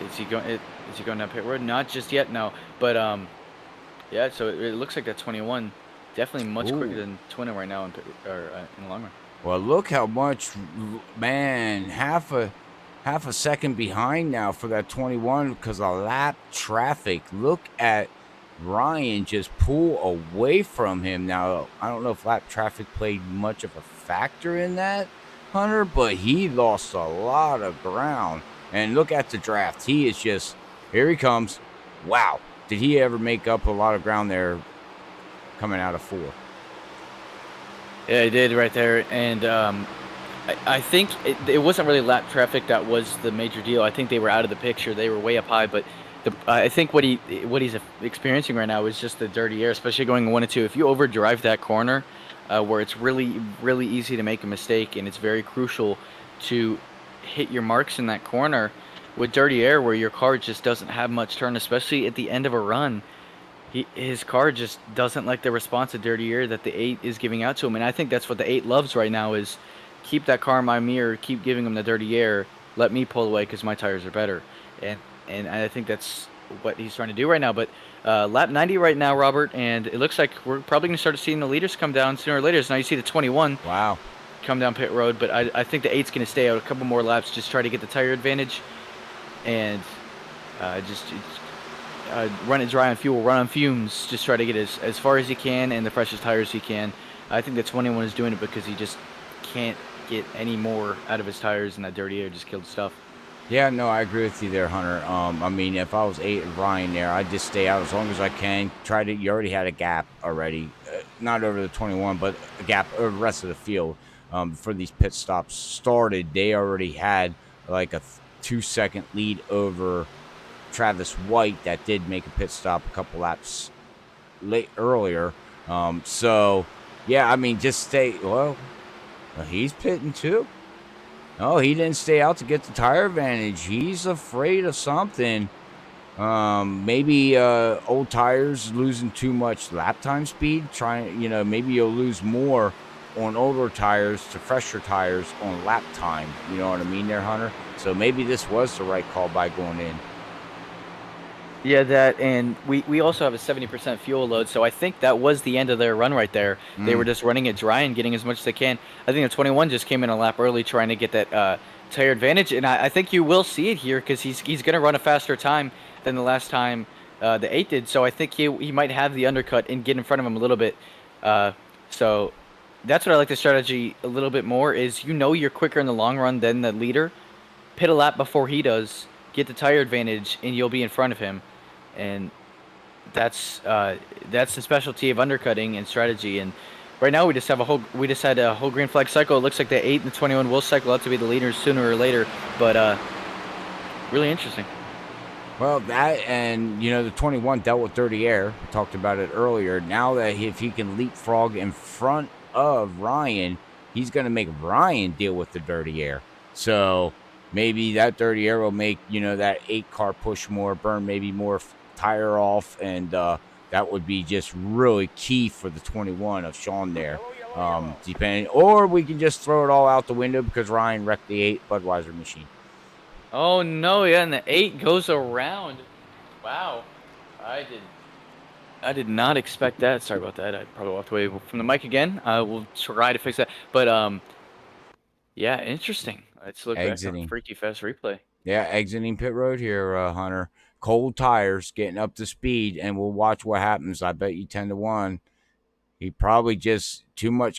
is he going down pit road? Not just yet, no. But yeah, so it looks like that 21 definitely much quicker than Twinham right now in the long run. Well, look how much, man, half a second behind now for that 21 because of lap traffic. Look at Ryan just pull away from him. Now, I don't know if lap traffic played much of a factor in that, Hunter, but he lost a lot of ground. And look at the draft. He is just, here he comes. Wow. Did he ever make up a lot of ground there coming out of 4? Yeah, he did right there. And I think it wasn't really lap traffic that was the major deal. I think they were out of the picture. They were way up high. But I think what he's experiencing right now is just the dirty air, especially going 1 and 2. If you overdrive that corner, where it's really, really easy to make a mistake, and it's very crucial to hit your marks in that corner with dirty air, where your car just doesn't have much turn, especially at the end of a run. His car just doesn't like the response to dirty air that the 8 is giving out to him. And I think that's what the 8 loves right now, is keep that car in my mirror, keep giving him the dirty air, let me pull away because my tires are better. And I think that's what he's trying to do right now. But lap 90 right now, Robert, and it looks like we're probably going to start seeing the leaders come down sooner or later. So now you see the 21 come down pit road, but I think the 8's going to stay out a couple more laps, just try to get the tire advantage, and just run it dry on fuel, run on fumes, just try to get as far as he can and the freshest tires he can. I think the 21 is doing it because he just can't get any more out of his tires, and that dirty air just killed stuff. Yeah, no, I agree with you there, Hunter. I mean, if I was 8 and Ryan there, I'd just stay out as long as I can. You already had a gap already, not over the 21, but a gap over the rest of the field. Before these pit stops started, they already had like a 2-second lead over Travis White that did make a pit stop a couple laps earlier. So, yeah, I mean, just stay. Well, he's pitting too. Oh, he didn't stay out to get the tire advantage. He's afraid of something. Maybe old tires losing too much lap time speed. Trying, maybe you'll lose more on older tires to fresher tires on lap time. You know what I mean there, Hunter? So maybe this was the right call by going in. Yeah, that, and we also have a 70% fuel load, so I think that was the end of their run right there. They were just running it dry and getting as much as they can. I think the 21 just came in a lap early trying to get that tire advantage, and I think you will see it here because he's going to run a faster time than the last time the 8 did, so I think he might have the undercut and get in front of him a little bit. So that's what I like the strategy a little bit more is you're quicker in the long run than the leader. Pit a lap before he does, get the tire advantage, and you'll be in front of him. And that's the specialty of undercutting and strategy. And right now we just had a whole green flag cycle. It looks like the 8 and the 21 will cycle out to be the leaders sooner or later. But really interesting. Well, that and the 21 dealt with dirty air. We talked about it earlier. Now that if he can leapfrog in front of Ryan, he's going to make Ryan deal with the dirty air. So maybe that dirty air will make that 8 car push more, burn maybe more tire off, and that would be just really key for the 21 of Sean there. Depending, or we can just throw it all out the window because Ryan wrecked the 8 Budweiser machine. Oh no, yeah, and the 8 goes around. Wow. I did not expect that. Sorry about that. I probably walked away from the mic again. We'll try to fix that. But yeah, interesting. Let's look back on Freaky Fast replay. Yeah, exiting pit road here, Hunter. Cold tires, getting up to speed, and we'll watch what happens. I bet you 10-1. He probably just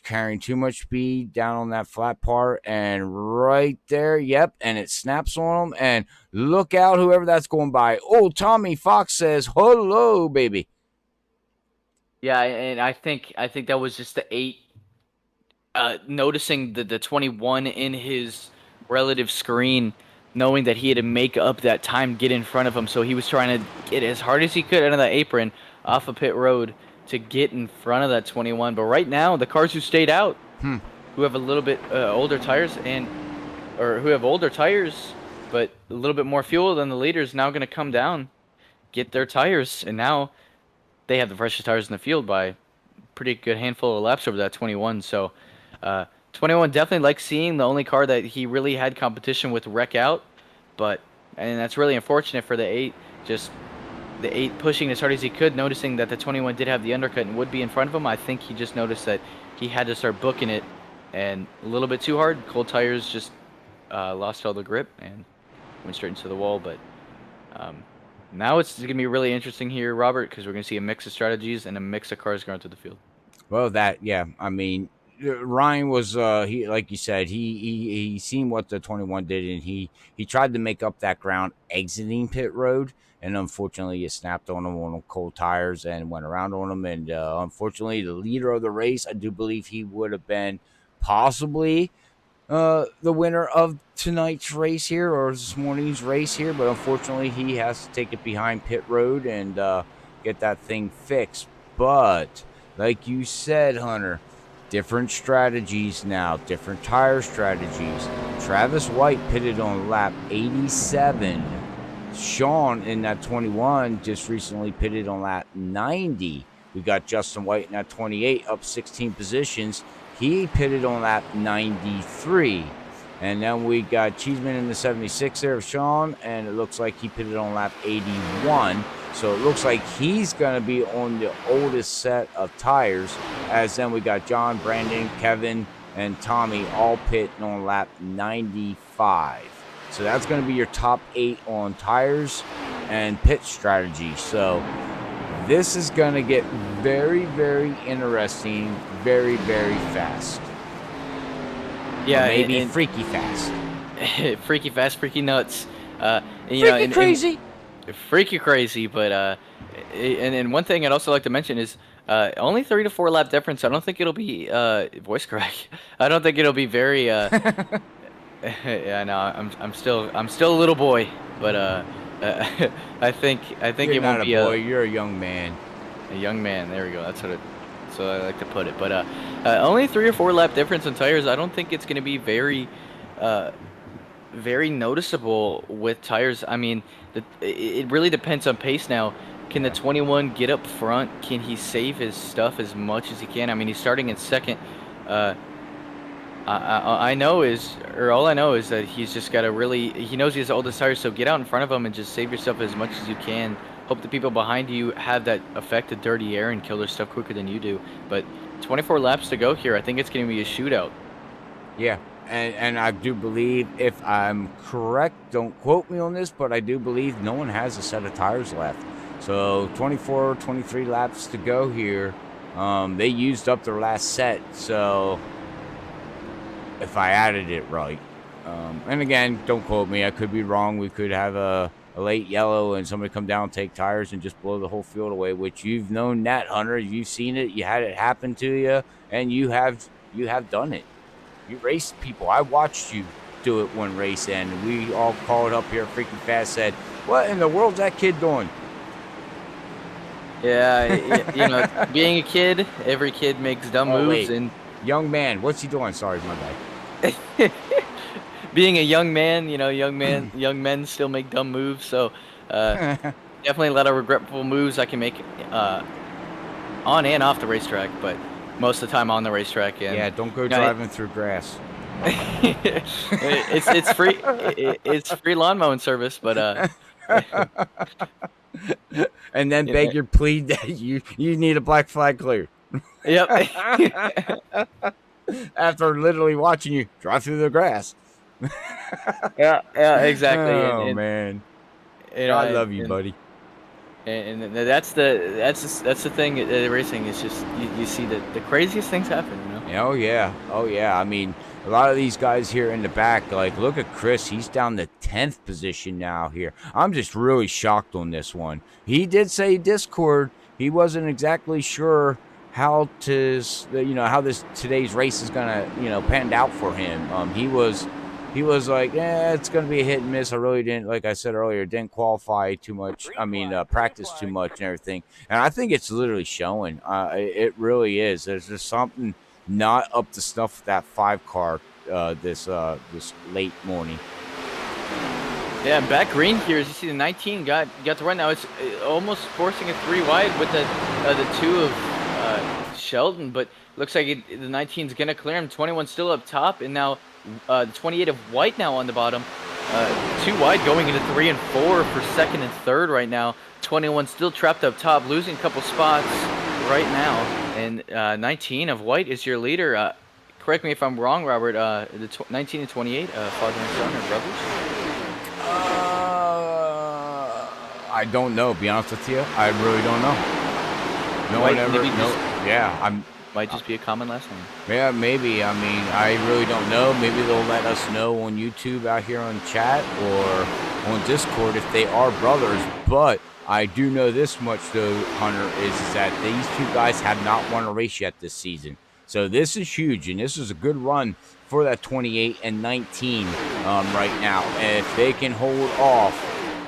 carrying too much speed down on that flat part, and right there, yep, and it snaps on him. And look out, whoever that's going by. Oh, Tommy Fox says, "Hello, baby." Yeah, and I think that was just the 8 noticing the 21 in his relative screen, knowing that he had to make up that time, get in front of him. So he was trying to get as hard as he could out of that apron off of pit road to get in front of that 21. But right now, the cars who stayed out, who have a little bit older tires but a little bit more fuel than the leaders, now going to come down, get their tires, and now they have the freshest tires in the field by a pretty good handful of laps over that 21. So 21 definitely likes seeing the only car that he really had competition with wreck out, and that's really unfortunate for the 8. Just the 8 pushing as hard as he could, noticing that the 21 did have the undercut and would be in front of him. I think he just noticed that he had to start booking it, and a little bit too hard. Cold tires just lost all the grip and went straight into the wall. But now it's going to be really interesting here, Robert, because we're going to see a mix of strategies and a mix of cars going through the field. Well, I mean, Ryan was he, like you said, he seen what the 21 did, and he tried to make up that ground exiting pit road, and unfortunately it snapped on him on cold tires and went around on him. And unfortunately, the leader of the race, I do believe he would have been possibly the winner of tonight's race here, or this morning's race here, but unfortunately he has to take it behind pit road and get that thing fixed. But like you said, Hunter, different strategies now, different tire strategies. Travis White pitted on lap 87. Sean in that 21 just recently pitted on lap 90. We got Justin White in that 28 up 16 positions. He pitted on lap 93. And then we got Cheeseman in the 76 there of Sean, and it looks like he pitted on lap 81. So it looks like he's going to be on the oldest set of tires, as then we got John, Brandon, Kevin, and Tommy all pitting on lap 95. So that's going to be your top 8 on tires and pit strategy. So this is going to get very, very interesting, very, very fast. Yeah, or maybe freaky fast. Freaky fast, freaky nuts. Freaky crazy. Freaky crazy, but and one thing I'd also like to mention is only 3 to 4 lap difference. I don't think it'll be voice crack. I don't think it'll be very. Yeah, no, I'm still a little boy, but I think You're it not won't a be boy. You're a young man. a young man. There we go. So I like to put it. But only 3 or 4 lap difference in tires. I don't think it's going to be very uh, very noticeable with tires. I mean, it really depends on pace now. Can the 21 get up front? Can he save his stuff as much as he can? I mean, he's starting in second. Uh, I know all I know is that he's just got to really, he knows he has the oldest tires, so get out in front of him and just save yourself as much as you can. Hope the people behind you have that effect of dirty air and kill their stuff quicker than you do. But 24 laps to go here. I think it's going to be a shootout. Yeah, and I do believe, if I'm correct, don't quote me on this, but I do believe no one has a set of tires left. So 24, 23 laps to go here. They used up their last set, so if I added it right. And again, don't quote me. I could be wrong. We could have a late yellow and somebody come down, take tires, and just blow the whole field away, which you've known that, Hunter. You've seen it. You had it happen to you, and you have done it. You raced people. I watched you do it one race, and we all called up here freaking fast, said, what in the world's that kid doing? Yeah, being a kid, every kid makes dumb moves. Wait. And young man, what's he doing? Sorry, my bad. being a young man, young men still make dumb moves. So definitely a lot of regretful moves I can make on and off the racetrack, but most of the time on the racetrack. And, yeah, don't go driving through grass. it's free. It's free lawn mowing service, but and then beg your plea that you need a black flag clear. Yep. After literally watching you drive through the grass. Yeah, exactly. Oh man, I love you, buddy. And that's the thing at racing. It's just you see the craziest things happen. Oh yeah. I mean, a lot of these guys here in the back, like look at Chris. He's down to 10th position now here. I'm just really shocked on this one. He did say Discord he wasn't exactly sure how how today's race is gonna panned out for him. He was like, it's going to be a hit and miss. I really didn't, like I said earlier, didn't qualify too much. I mean, practice too much and everything. And I think it's literally showing. It really is. There's just something not up to snuff with that 5 car this late morning. Yeah, back green here, as you see, the 19 got the run. Now it's almost forcing a 3 wide with the 2 of Sheldon, but looks like the 19 is going to clear him. 21 still up top, and now the 28 of White now on the bottom. 2 wide going into 3 and 4 for second and third right now. 21 still trapped up top, losing a couple spots right now. And 19 of White is your leader. Correct me if I'm wrong, Robert. The 19 and 28, father and son are brothers? I don't know. Be honest with you, I really don't know. No one ever. No, might just be a common last name. Yeah, maybe. I mean, I really don't know. Maybe they'll let us know on YouTube out here on chat or on Discord if they are brothers. But I do know this much, though, Hunter, is that these 2 guys have not won a race yet this season. So this is huge, and this is a good run for that 28 and 19 right now. And if they can hold off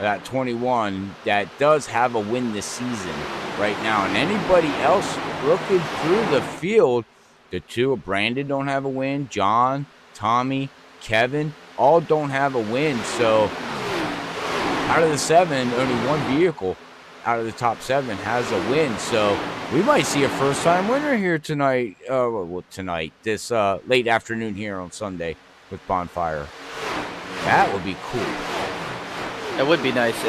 that 21 that does have a win this season right now, and anybody else looking through the field, the 2 of Brandon don't have a win, John, Tommy, Kevin, all don't have a win. So out of the 7, only 1 vehicle out of the top 7 has a win. So we might see a first-time winner here tonight. This late afternoon here on Sunday with Bonfire. That would be cool. That would be nice.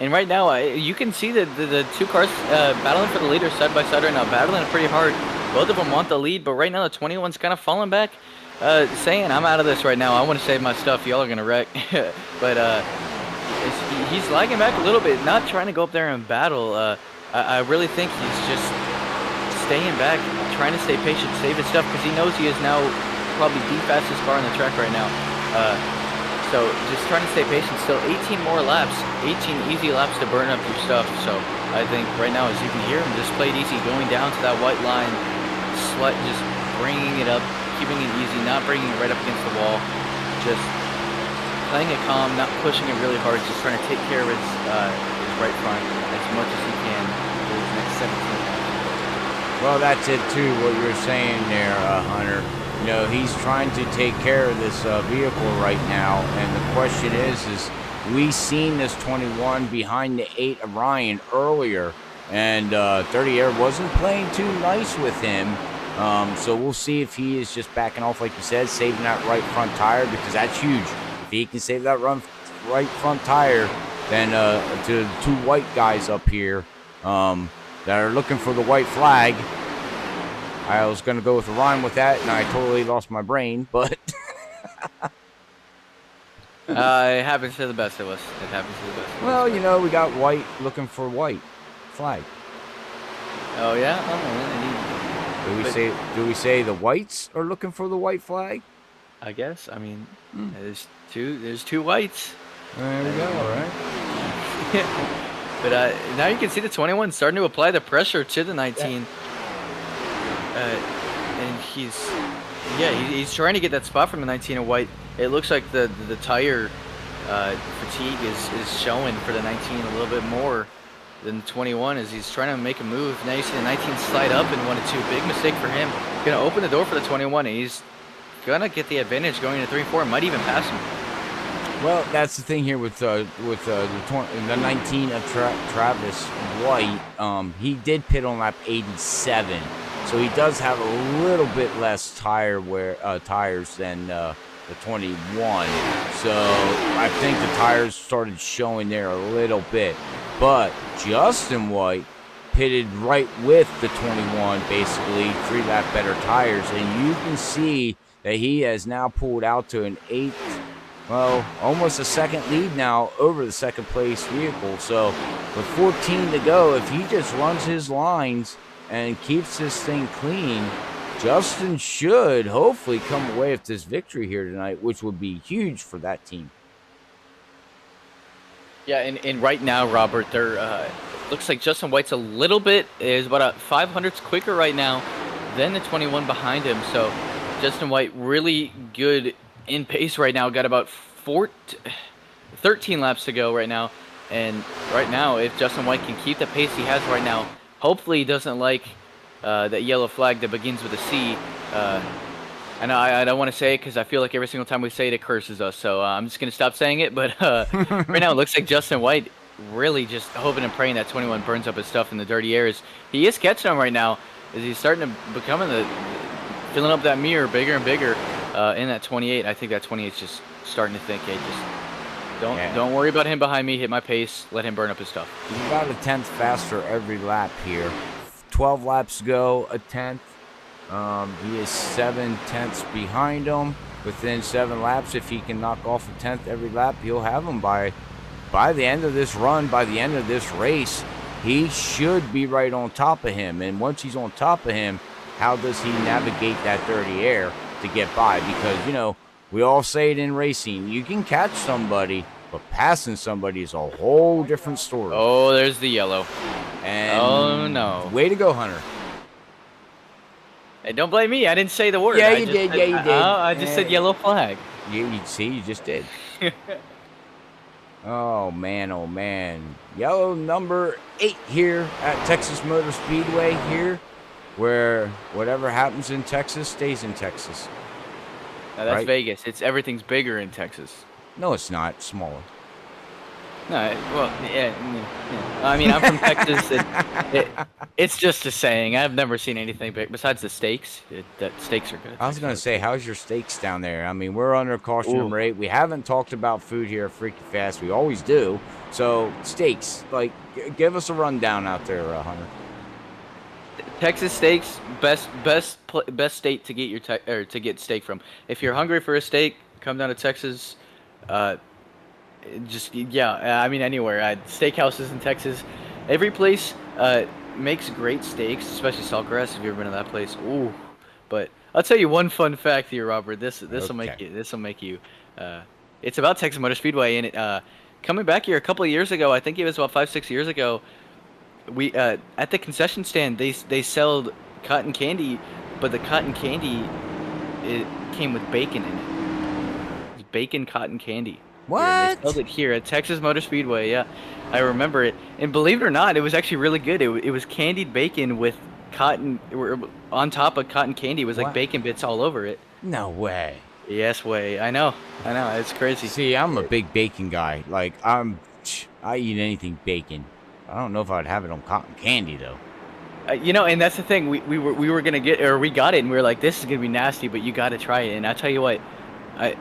And right now, you can see the 2 cars battling for the leader side by side right now, battling pretty hard. Both of them want the lead, but right now the 21's kind of falling back, saying, I'm out of this right now. I want to save my stuff. Y'all are going to wreck. But he's lagging back a little bit, not trying to go up there and battle. I really think he's just staying back, trying to stay patient, save his stuff, because he knows he is now probably the fastest car on the track right now. So just trying to stay patient. Still 18 more laps, 18 easy laps to burn up your stuff. So I think right now, as you can hear him, just play it easy, going down to that white line, just bringing it up, keeping it easy, not bringing it right up against the wall, just playing it calm, not pushing it really hard, just trying to take care of his right front as much as he can for his next 17 laps. Well, that's it too, what you're saying there, Hunter. You know, he's trying to take care of this vehicle right now, and the question is we seen this 21 behind the 8 of Ryan earlier, and 30 Air wasn't playing too nice with him. So we'll see if he is just backing off, like you said, saving that right front tire, because that's huge. If he can save that right front tire, then to the 2 white guys up here that are looking for the white flag. I was going to go with a rhyme with that, and I totally lost my brain, but... It happens to the best of us. It happens to the best of us. Well, you know, we got white looking for white flag. Oh, yeah? Do we say the whites are looking for the white flag? I guess. I mean, there's two whites. There we go, all right. But now you can see the 21 starting to apply the pressure to the 19. And he's trying to get that spot from the 19 in white. It looks like the tire fatigue is showing for the 19 a little bit more than the 21 as he's trying to make a move. Now you see the 19 slide up in 1-2. Big mistake for him. Gonna open the door for the 21, and he's gonna get the advantage going into 3-4. Might even pass him. Well, that's the thing here with the 19 of Travis White. He did pit on lap 87, so he does have a little bit less tires than the 21. So I think the tires started showing there a little bit. But Justin White pitted right with the 21, basically 3 lap better tires, and you can see that he has now pulled out to an 8th. Well, almost a second lead now over the second place vehicle. So with 14 to go, if he just runs his lines and keeps this thing clean, Justin should hopefully come away with this victory here tonight, which would be huge for that team. Yeah, and right now, Robert, they're looks like Justin White's a little bit is about a 500ths quicker right now than the 21 behind him. So Justin White really good in pace right now. Got about 13 laps to go right now. And right now, if Justin White can keep the pace he has right now, hopefully he doesn't like that yellow flag that begins with a C. And I don't want to say it because I feel like every single time we say it, it curses us. So I'm just going to stop saying it. But right now, it looks like Justin White really just hoping and praying that 21 burns up his stuff in the dirty airs. He is catching them right now as he's starting to filling up that mirror bigger and bigger in that 28. I think that 28 is just starting to think, hey, just don't worry about him behind me. Hit my pace. Let him burn up his stuff. He's about a 10th faster every lap here. 12 laps to go, a 10th. He is 7/10ths behind him. Within 7 laps, if he can knock off a 10th every lap, he'll have him by the end of this run, by the end of this race. He should be right on top of him. And once he's on top of him, how does he navigate that dirty air to get by? Because, you know, we all say it in racing. You can catch somebody, but passing somebody is a whole different story. Oh, there's the yellow. And oh, no. Way to go, Hunter. Hey, don't blame me. I didn't say the word. Yeah, you did. I just said yellow flag. You see, you just did. Oh, man, oh, man. Yellow number 8 here at Texas Motor Speedway here, where whatever happens in Texas stays in Texas. No, that's right? Vegas. Everything's bigger in Texas. No, it's not. It's smaller. No, well, yeah. I mean, I'm from Texas. It's just a saying. I've never seen anything big besides the steaks. The steaks are good. I was going to say, how's your steaks down there? I mean, we're under caution number 8. We haven't talked about food here at Freaky Fast. We always do. So, steaks, like, give us a rundown out there, Hunter. Texas steaks, best state to get to get steak from. If you're hungry for a steak, come down to Texas. I mean anywhere. Steakhouses in Texas, every place makes great steaks, especially Saltgrass. Have you ever been to that place? Ooh, but I'll tell you one fun fact here, Robert. This will make you. It's about Texas Motor Speedway, and it coming back here a couple of years ago. I think it was about 5-6 years ago. We at the concession stand they sold cotton candy, but the cotton candy it came with bacon in it. It was bacon cotton candy. What? They sold it here at Texas Motor Speedway. Yeah, I remember it. And believe it or not, it was actually really good. It was candied bacon with cotton on top of cotton candy. It was like bacon bits all over it. No way. Yes, way. I know. It's crazy. See, I'm a big bacon guy. Like I eat anything bacon. I don't know if I'd have it on cotton candy though. And that's the thing. We were gonna get, or we got it, and we were like, this is gonna be nasty, but you got to try it. And I tell you what, I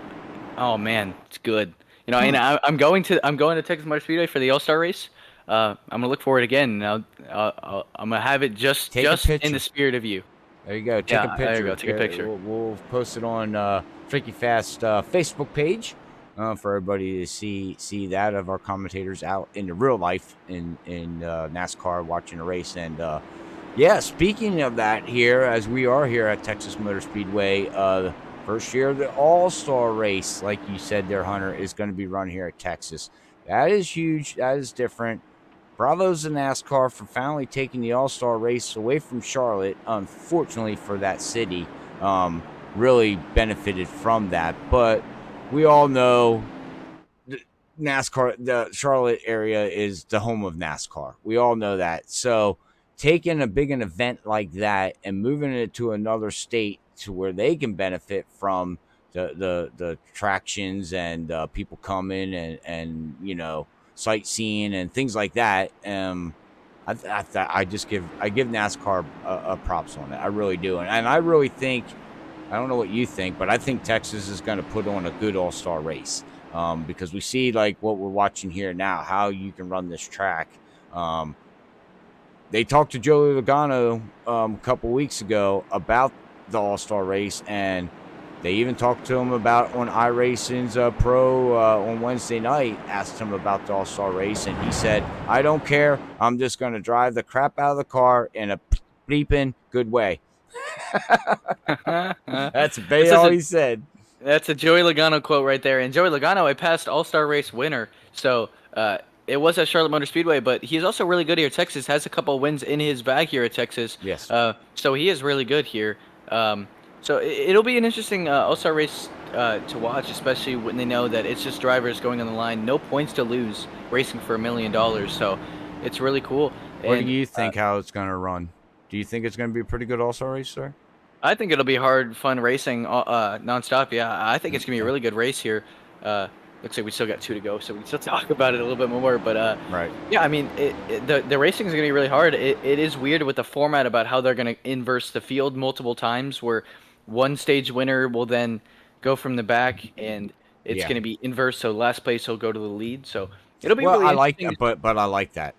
oh man, it's good. And I'm going to Texas Motor Speedway for the All-Star race. I'm gonna look for it again. Now, I'm gonna have it just Take a in picture. the spirit of you. There you go. Take Yeah, a picture. there you go. Take a picture. We'll post it on Freaky Fast Facebook page for everybody to see that of our commentators out in the real life in NASCAR watching a race. And yeah, speaking of that, here as we are here at Texas Motor Speedway, first year of the All-Star race, like you said there, Hunter, is going to be run here at Texas. That is huge. That is different. Bravos to NASCAR for finally taking the All-Star race away from Charlotte. Unfortunately for that city, really benefited from that. But we all know NASCAR, the Charlotte area is the home of NASCAR. We all know that. So taking a big an event like that and moving it to another state to where they can benefit from the attractions and people coming and sightseeing and things like that. I give NASCAR a props on it. I really do, and I really think, I don't know what you think, but I think Texas is going to put on a good all-star race because we see like what we're watching here now, how you can run this track. They talked to Joey Logano a couple weeks ago about the all-star race, and they even talked to him about on iRacing's Pro on Wednesday night, asked him about the All-Star race, and he said, I don't care. I'm just going to drive the crap out of the car in a bleeping good way. That's all he said. That's a Joey Logano quote right there. And Joey Logano, a past All-Star race winner. So it was at Charlotte Motor Speedway, but he's also really good here at Texas, has a couple of wins in his bag here at Texas. Yes. So he is really good here. So it'll be an interesting All-Star race to watch, especially when they know that it's just drivers going on the line, no points to lose, racing for $1 million. So it's really cool. What do you think how it's going to run? Do you think it's going to be a pretty good All-Star race, sir? I think it'll be hard, fun racing nonstop. Yeah, I think it's going to be a really good race here. Looks like we still got 2 to go, so we can still talk about it a little bit more. But right. Yeah, I mean, the racing is going to be really hard. It is weird with the format about how they're going to inverse the field multiple times, where one stage winner will then go from the back, and it's going to be inverse. So last place will go to the lead. So it'll be really interesting. But I like that.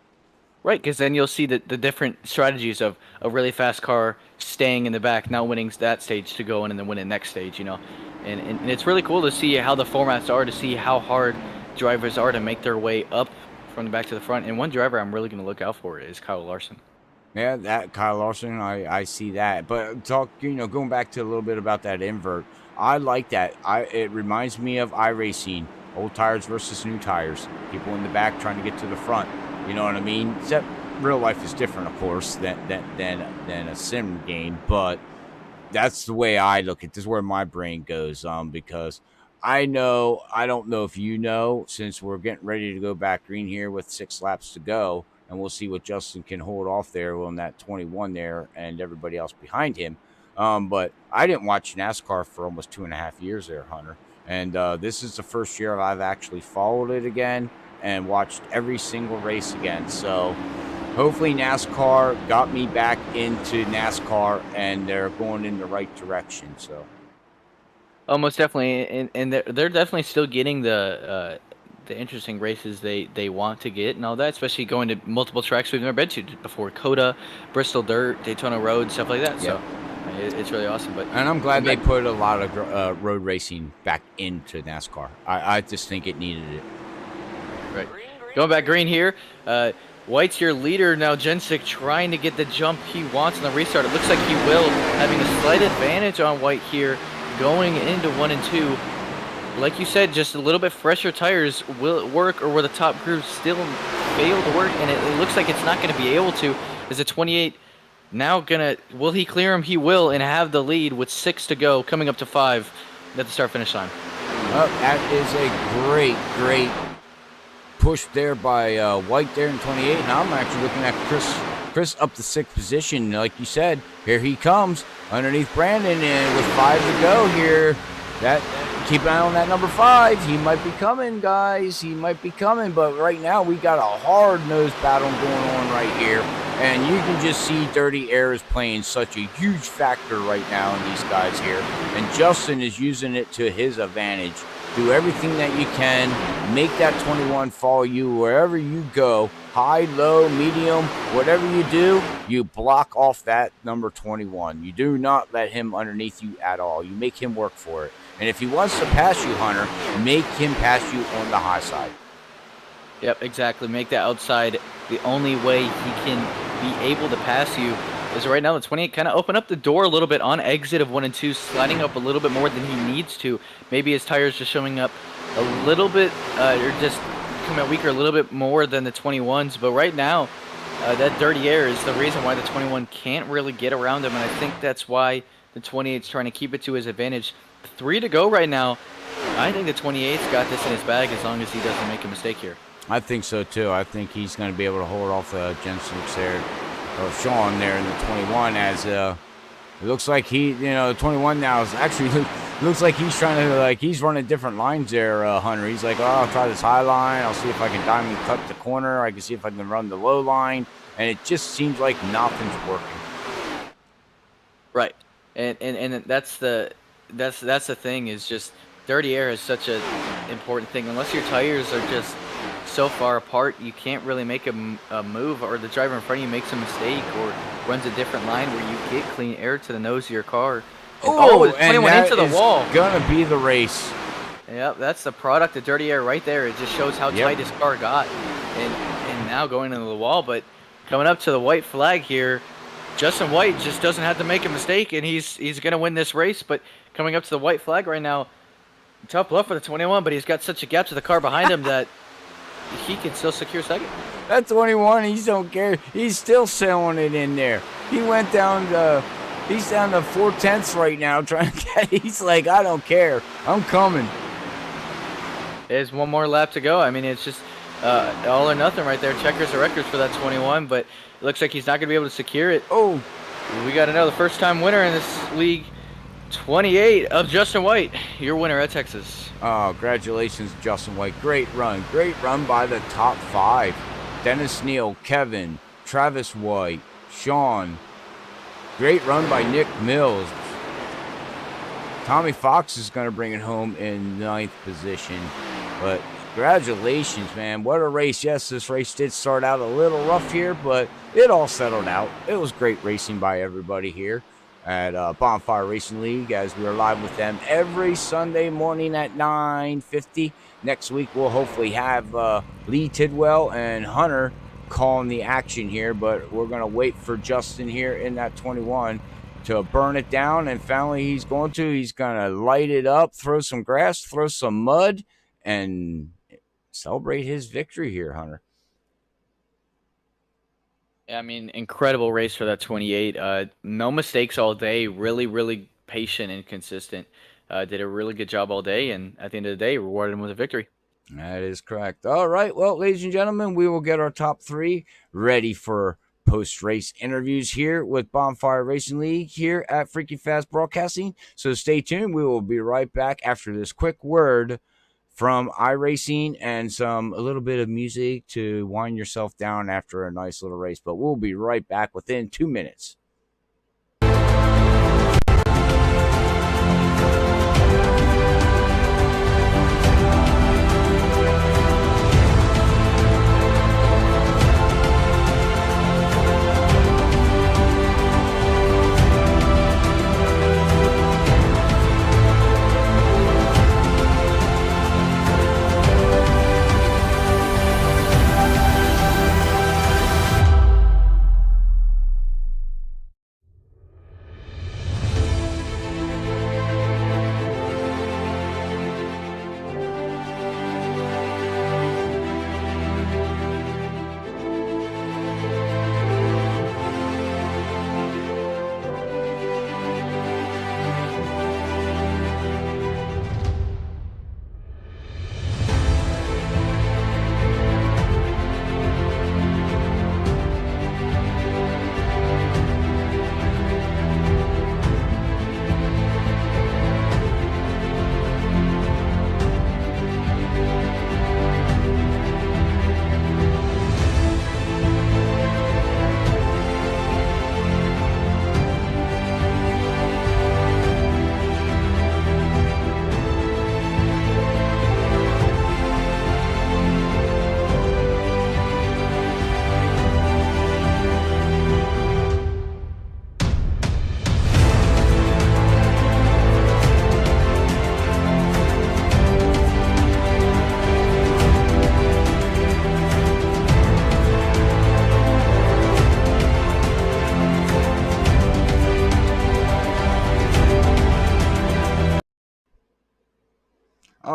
Right, because then you'll see the different strategies of a really fast car staying in the back, now winning that stage to go in and then win the next stage, And it's really cool to see how the formats are, to see how hard drivers are to make their way up from the back to the front. And one driver I'm really going to look out for is Kyle Larson. Yeah, that Kyle Larson, I see that. But going back to a little bit about that invert, I like that. It reminds me of iRacing, old tires versus new tires. People in the back trying to get to the front. You know what I mean? Except real life is different, of course, than a sim game. But that's the way I look at it. This is where my brain goes. Because I don't know if you know, since we're getting ready to go back green here with 6 laps to go, and we'll see what Justin can hold off there on that 21 there and everybody else behind him. But I didn't watch NASCAR for almost 2.5 years there, Hunter. And this is the first year I've actually followed it again and watched every single race again. So hopefully NASCAR got me back into NASCAR and they're going in the right direction. So most definitely, and they're definitely still getting the interesting races they want to get and all that, especially going to multiple tracks we've never been to before: COTA, Bristol Dirt, Daytona Road, stuff like that. So it's really awesome. And I'm glad they put a lot of road racing back into NASCAR. I just think it needed it. Right. Going back green here. White's your leader now. Jensick trying to get the jump he wants in the restart. It looks like he will, having a slight advantage on White here, going into 1 and 2. Like you said, just a little bit fresher tires. Will it work, or will the top group still fail to work? And it looks like it's not going to be able to. Is a 28 now gonna? Will he clear him? He will, and have the lead with 6 to go, coming up to 5 at the start-finish line. That is a great push there by White there in 28. Now I'm actually looking at Chris up the 6th position. Like you said, here he comes. underneath Brandon, and with 5 to go here, keep an eye on that number 5. He might be coming, guys. He might be coming, but right now we got a hard-nosed battle going on right here, and you can just see Dirty Air is playing such a huge factor right now in these guys here, and Justin is using it to his advantage. Do everything that you can. Make that 21 follow you wherever you go. High, low, medium, whatever you do, you block off that number 21. You do not let him underneath you at all. You make him work for it. And if he wants to pass you, Hunter, make him pass you on the high side. Yep, exactly. Make that outside. The only way he can be able to pass you is right now the 28 kind of open up the door a little bit on exit of 1 and 2, sliding up a little bit more than he needs to. Maybe his tires just showing up a little bit, or just coming out weaker a little bit more than the 21s. But right now, that Dirty Air is the reason why the 21 can't really get around him, and I think that's why the 28's trying to keep it to his advantage. 3 to go right now. I think the 28's got this in his bag as long as he doesn't make a mistake here. I think so too. I think he's going to be able to hold off Jensen there, or Sean there in the 21, as it looks like the 21 now is actually looks like he's trying to, he's running different lines there, Hunter. He's like, oh, I'll try this high line. I'll see if I can diamond cut the corner. I can see if I can run the low line, and it just seems like nothing's working. Right, and that's the thing, is just Dirty Air is such an important thing. Unless your tires are just so far apart, you can't really make a move, or the driver in front of you makes a mistake or runs a different line where you get clean air to the nose of your car. Oh, it's 21 into the wall. Gonna be the race. Yep, that's the product of Dirty Air right there. It just shows how tight his car got, and now going into the wall. But coming up to the white flag here, Justin White just doesn't have to make a mistake, and he's gonna win this race. But coming up to the white flag right now, tough luck for the 21, but he's got such a gap to the car behind him that he can still secure second. That 21, he don't care. He's still selling it in there. He went down to, he's down to 4/10 right now trying to get, he's like, I don't care. I'm coming. There's one more lap to go. I mean, it's just all or nothing right there. Checkers or records for that 21, but it looks like he's not going to be able to secure it. Oh, we got another first-time winner in this league. 28 of Justin White, your winner at Texas. Oh, congratulations, Justin White. Great run. Great run by the top 5. Dennis Neal, Kevin, Travis White, Sean. Great run by Nick Mills. Tommy Fox is going to bring it home in 9th position. But congratulations, man. What a race. Yes, this race did start out a little rough here, but it all settled out. It was great racing by everybody here at Bonfire Racing League, as we are live with them every Sunday morning at 9:50. Next week we'll hopefully have Lee Tidwell and Hunter calling the action here, but we're going to wait for Justin here in that 21 to burn it down, and finally he's going to light it up, throw some grass, throw some mud, and celebrate his victory here, Hunter. I mean, incredible race for that 28. No mistakes all day. Really, really patient and consistent. Did a really good job all day, and at the end of the day, rewarded him with a victory. That is correct. All right, well, ladies and gentlemen, we will get our top 3 ready for post-race interviews here with Bonfire Racing League here at Freaky Fast Broadcasting. So stay tuned. We will be right back after this quick word from iRacing and a little bit of music to wind yourself down after a nice little race. But we'll be right back within 2 minutes.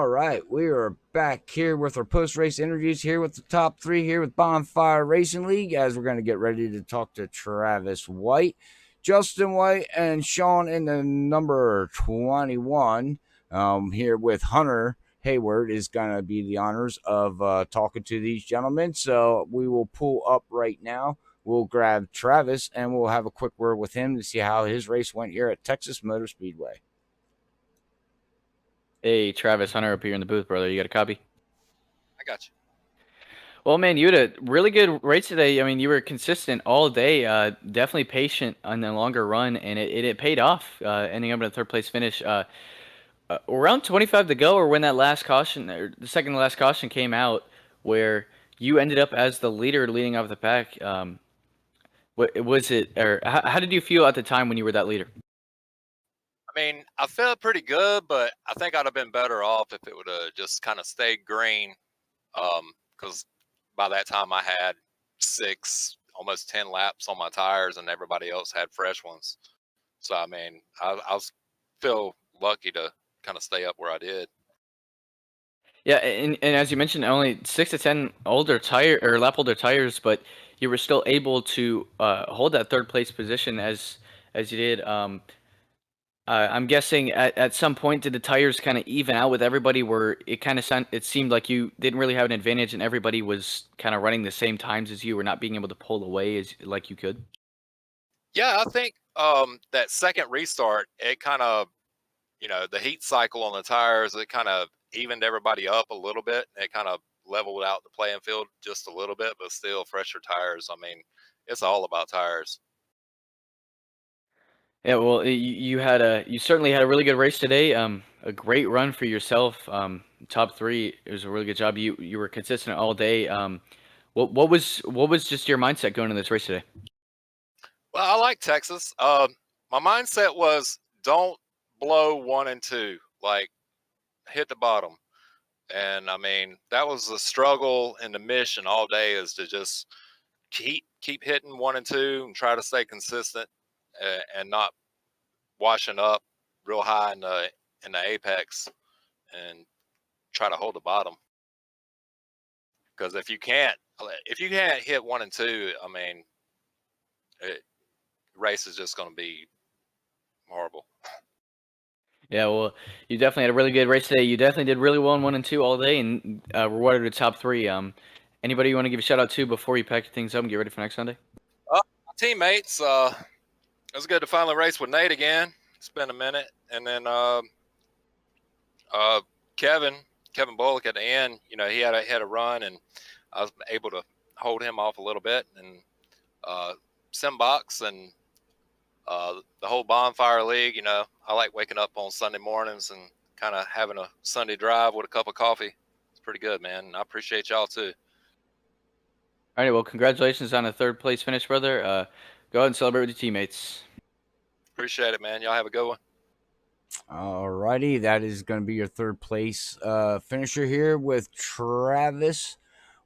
right, we are back here with our post-race interviews here with the top three here with Bonfire Racing League as we're going to get ready to talk to Travis White, Justin White, and Sean in the number 21. Here with Hunter Hayward is going to be the honors of talking to these gentlemen. So we will pull up right now. We'll grab Travis and we'll have a quick word with him to see how his race went here at Texas Motor Speedway. Hey, Travis, Hunter up here in the booth, brother. You got a copy? I got you. Well, man, you had a really good race today. I mean, you were consistent all day, definitely patient on the longer run, and it paid off, ending up in a third place finish. Around 25 to go, or when that last caution, or the second to last caution came out, where you ended up as the leader leading off the pack. What was it, or how did you feel at the time when you were that leader? I mean, I felt pretty good, but I think I'd have been better off if it would have just kind of stayed green. Because by that time I had almost 10 laps on my tires, and everybody else had fresh ones. So I mean, I feel lucky to kind of stay up where I did. Yeah, and as you mentioned, only 6 to 10 lap older tires, but you were still able to hold that third place position as you did. I'm guessing at some point did the tires kind of even out with everybody, where it seemed like you didn't really have an advantage, and everybody was kind of running the same times as you, or not being able to pull away as like you could. Yeah, I think that second restart, it kind of, the heat cycle on the tires, it kind of evened everybody up a little bit. It kind of leveled out the playing field just a little bit, but still fresher tires. I mean, it's all about tires. Yeah, well, you certainly had a really good race today. A great run for yourself. Top three. It was a really good job. You were consistent all day. What was just your mindset going into this race today? Well, I like Texas. My mindset was don't blow 1 and 2, like hit the bottom. And I mean, that was the struggle and the mission all day, is to just keep hitting 1 and 2 and try to stay consistent, and not washing up real high in the apex, and try to hold the bottom. Because if you can't hit 1 and 2, I mean, race is just going to be horrible. Yeah, well, you definitely had a really good race today. You definitely did really well in 1 and 2 all day, and rewarded the top three. Anybody you want to give a shout out to before you pack things up and get ready for next Sunday? My teammates. It was good to finally race with Nate again. It's been a minute, and then Kevin Bullock at the end. He had a run, and I was able to hold him off a little bit. And Simbox and the whole Bonfire League. I like waking up on Sunday mornings and kind of having a Sunday drive with a cup of coffee. It's pretty good, man. And I appreciate y'all too. All right, well, congratulations on a third place finish, brother. Go ahead and celebrate with your teammates. Appreciate it, man. Y'all have a good one. All righty, that is going to be your third place finisher here with Travis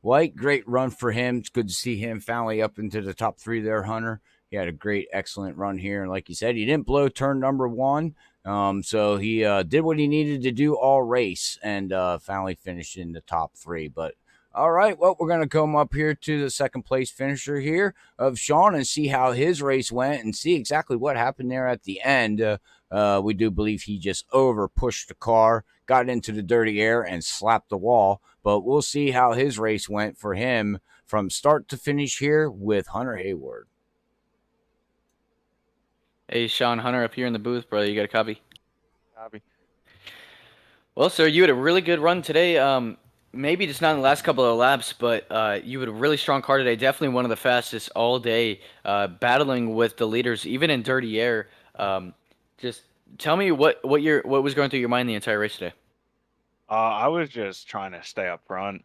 White. Great run for him. It's good to see him finally up into the top three there, Hunter. He had a great, excellent run here. And like you said, he didn't blow turn number one. So he did what he needed to do all race and finally finished in the top three. But all right, well, we're going to come up here to the second place finisher here of Sean and see how his race went and see exactly what happened there at the end. We do believe he just over pushed the car, got into the dirty air, and slapped the wall. But we'll see how his race went for him from start to finish here with Hunter Hayward. Hey, Sean, Hunter up here in the booth, brother. You got a copy? Copy. Well, sir, you had a really good run today. Maybe just not in the last couple of laps, but you had a really strong car today. Definitely one of the fastest all day, battling with the leaders, even in dirty air. Just tell me what was going through your mind the entire race today. I was just trying to stay up front,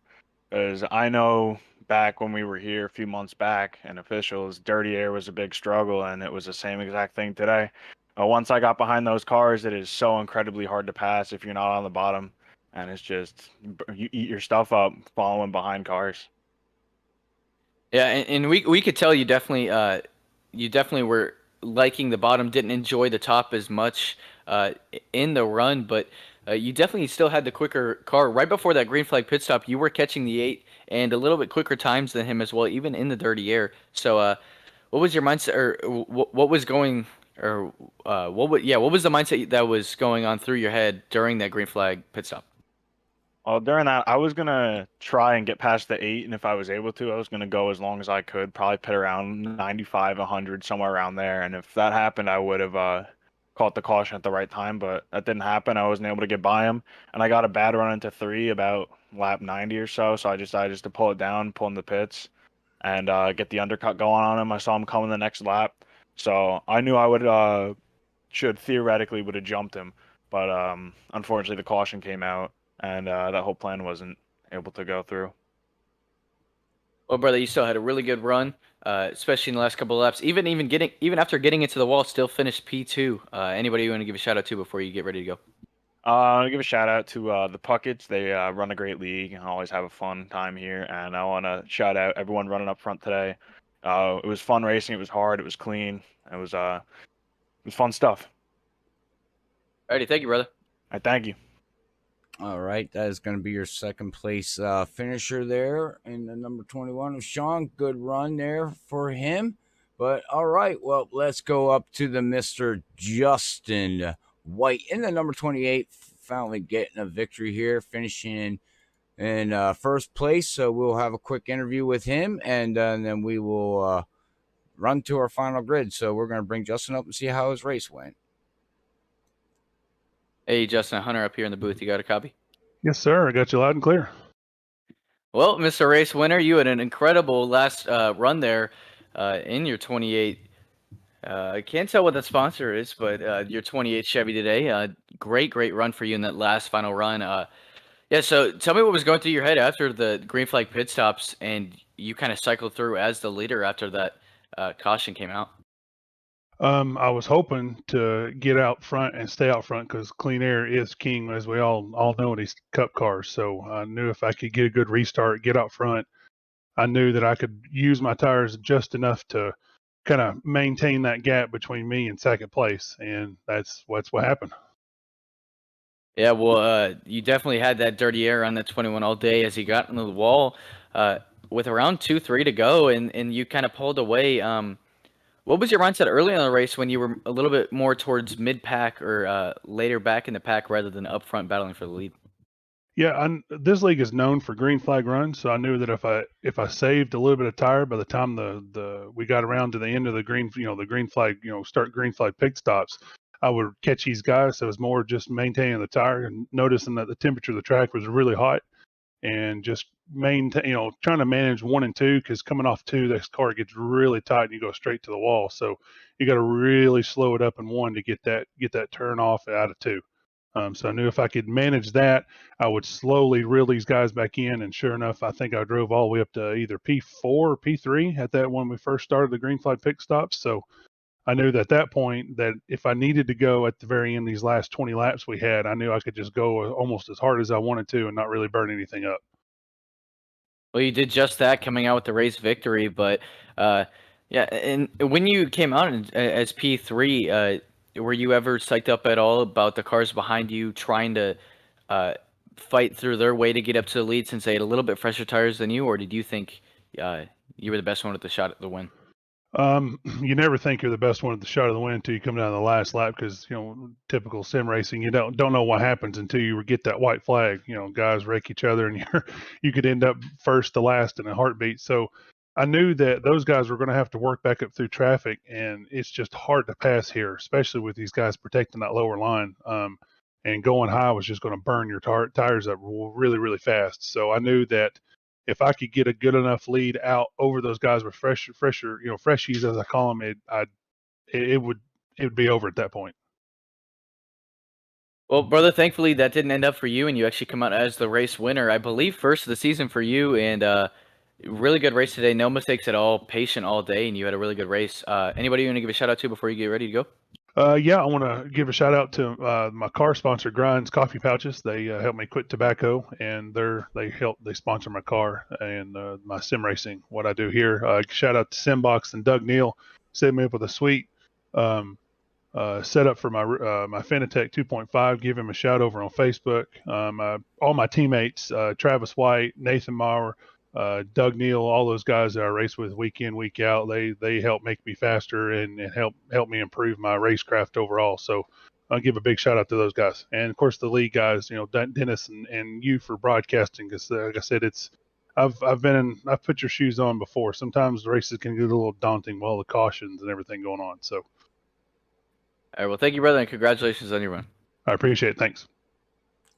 because I know back when we were here a few months back and officials, dirty air was a big struggle, and it was the same exact thing today. Once I got behind those cars, it is so incredibly hard to pass if you're not on the bottom, and it's just you eat your stuff up following behind cars. Yeah, and we could tell you definitely were liking the bottom, didn't enjoy the top as much in the run, but You definitely still had the quicker car. Right before that green flag pit stop, you were catching the 8 and a little bit quicker times than him as well, even in the dirty air. So, what was your mindset, or what was going, or what was the mindset that was going on through your head during that green flag pit stop? Well, during that, I was gonna try and get past the 8, and if I was able to, I was gonna go as long as I could, probably pit around 95, 100, somewhere around there. And if that happened, I would have caught the caution at the right time, but that didn't happen. I wasn't able to get by him, and I got a bad run into 3 about lap 90 or so. So I decided just to pull it down, pull in the pits, and get the undercut going on him. I saw him coming the next lap, so I knew I would theoretically would have jumped him, but unfortunately the caution came out, and that whole plan wasn't able to go through. Well, brother, you still had a really good run, especially in the last couple of laps. Even after getting into the wall, still finished P2. Anybody you want to give a shout out to before you get ready to go? I'll give a shout out to the Puckets. They run a great league and always have a fun time here. And I want to shout out everyone running up front today. It was fun racing. It was hard. It was clean. It was fun stuff. Alrighty, thank you, brother. I thank you. All right, that is going to be your second place finisher there in the number 21 of Sean. Good run there for him. But all right, well, let's go up to the Mr. Justin White in the number 28. Finally getting a victory here, finishing in first place. So we'll have a quick interview with him, and then we will run to our final grid. So we're going to bring Justin up and see how his race went. Hey, Justin Hunter up here in the booth. You got a copy? Yes, sir. I got you loud and clear. Well, Mr. Race Winner, you had an incredible last run there in your 28. I can't tell what the sponsor is, but your 28 Chevy today. Great run for you in that last final run. Yeah, so tell me what was going through your head after the green flag pit stops and you kind of cycled through as the leader after that caution came out. I was hoping to get out front and stay out front because clean air is king, as we all know in these cup cars. So I knew if I could get a good restart, get out front, I knew that I could use my tires just enough to kind of maintain that gap between me and second place, and that's what happened. Yeah, well, you definitely had that dirty air on that 21 all day as you got into the wall with around 2-3 to go, and you kind of pulled away. What was your mindset early in the race when you were a little bit more towards mid-pack or later back in the pack rather than up front battling for the lead? Yeah, this league is known for green flag runs, so I knew that if I saved a little bit of tire by the time we got around to the end of the green flag, start green flag pit stops, I would catch these guys. So it was more just maintaining the tire and noticing that the temperature of the track was really hot, and just trying to manage 1 and 2, because coming off 2, this car gets really tight and you go straight to the wall. So you got to really slow it up in 1 to get that turn off out of 2. So I knew if I could manage that, I would slowly reel these guys back in. And sure enough, I think I drove all the way up to either P4 or P3 at that when we first started the green flag pit stops. So I knew that at that point that if I needed to go at the very end, these last 20 laps we had, I knew I could just go almost as hard as I wanted to and not really burn anything up. Well, you did just that coming out with the race victory, but yeah, and when you came out as P3, were you ever psyched up at all about the cars behind you trying to fight through their way to get up to the lead since they had a little bit fresher tires than you, or did you think you were the best one at the shot at the win? You never think you're the best one at the shot of the win until you come down to the last lap, because typical sim racing, you don't know what happens until you get that white flag. Guys wreck each other, and you could end up first to last in a heartbeat. So I knew that those guys were going to have to work back up through traffic, and it's just hard to pass here, especially with these guys protecting that lower line. And going high was just going to burn your tires up really fast. So I knew that if I could get a good enough lead out over those guys with freshies, as I call them, it would be over at that point. Well, brother, thankfully that didn't end up for you, and you actually come out as the race winner. I believe first of the season for you, and really good race today. No mistakes at all. Patient all day, and you had a really good race. Anybody you want to give a shout out to before you get ready to go? Yeah, I want to give a shout out to my car sponsor, Grind's Coffee Pouches. They helped me quit tobacco, and they sponsor my car and my sim racing, what I do here. Shout out to Simbox and Doug Neal, set me up with a sweet set up for my Fanatec 2.5. Give him a shout over on Facebook. All my teammates, Travis White, Nathan Maurer, Doug Neal, all those guys that I race with week in, week out, they help make me faster and help me improve my racecraft overall. So I'll give a big shout out to those guys, and of course the league guys, Dennis and you for broadcasting, because like I said, I've put your shoes on before. Sometimes the races can get a little daunting with all the cautions and everything going on. So All right. Well, thank you, brother, and congratulations on your run. I appreciate it. Thanks.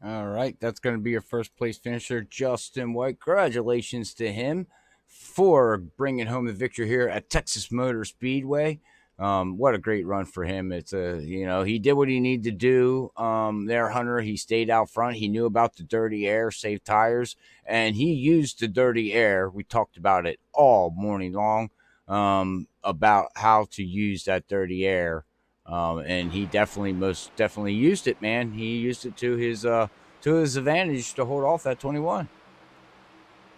All right, that's going to be your first place finisher, Justin White. Congratulations to him for bringing home the victory here at Texas Motor Speedway. What a great run for him. It's he did what he needed to do there, Hunter. He stayed out front. He knew about the dirty air, safe tires, and he used the dirty air. We talked about it all morning long about how to use that dirty air. And he most definitely used it, man. He used it to his advantage to hold off that 21.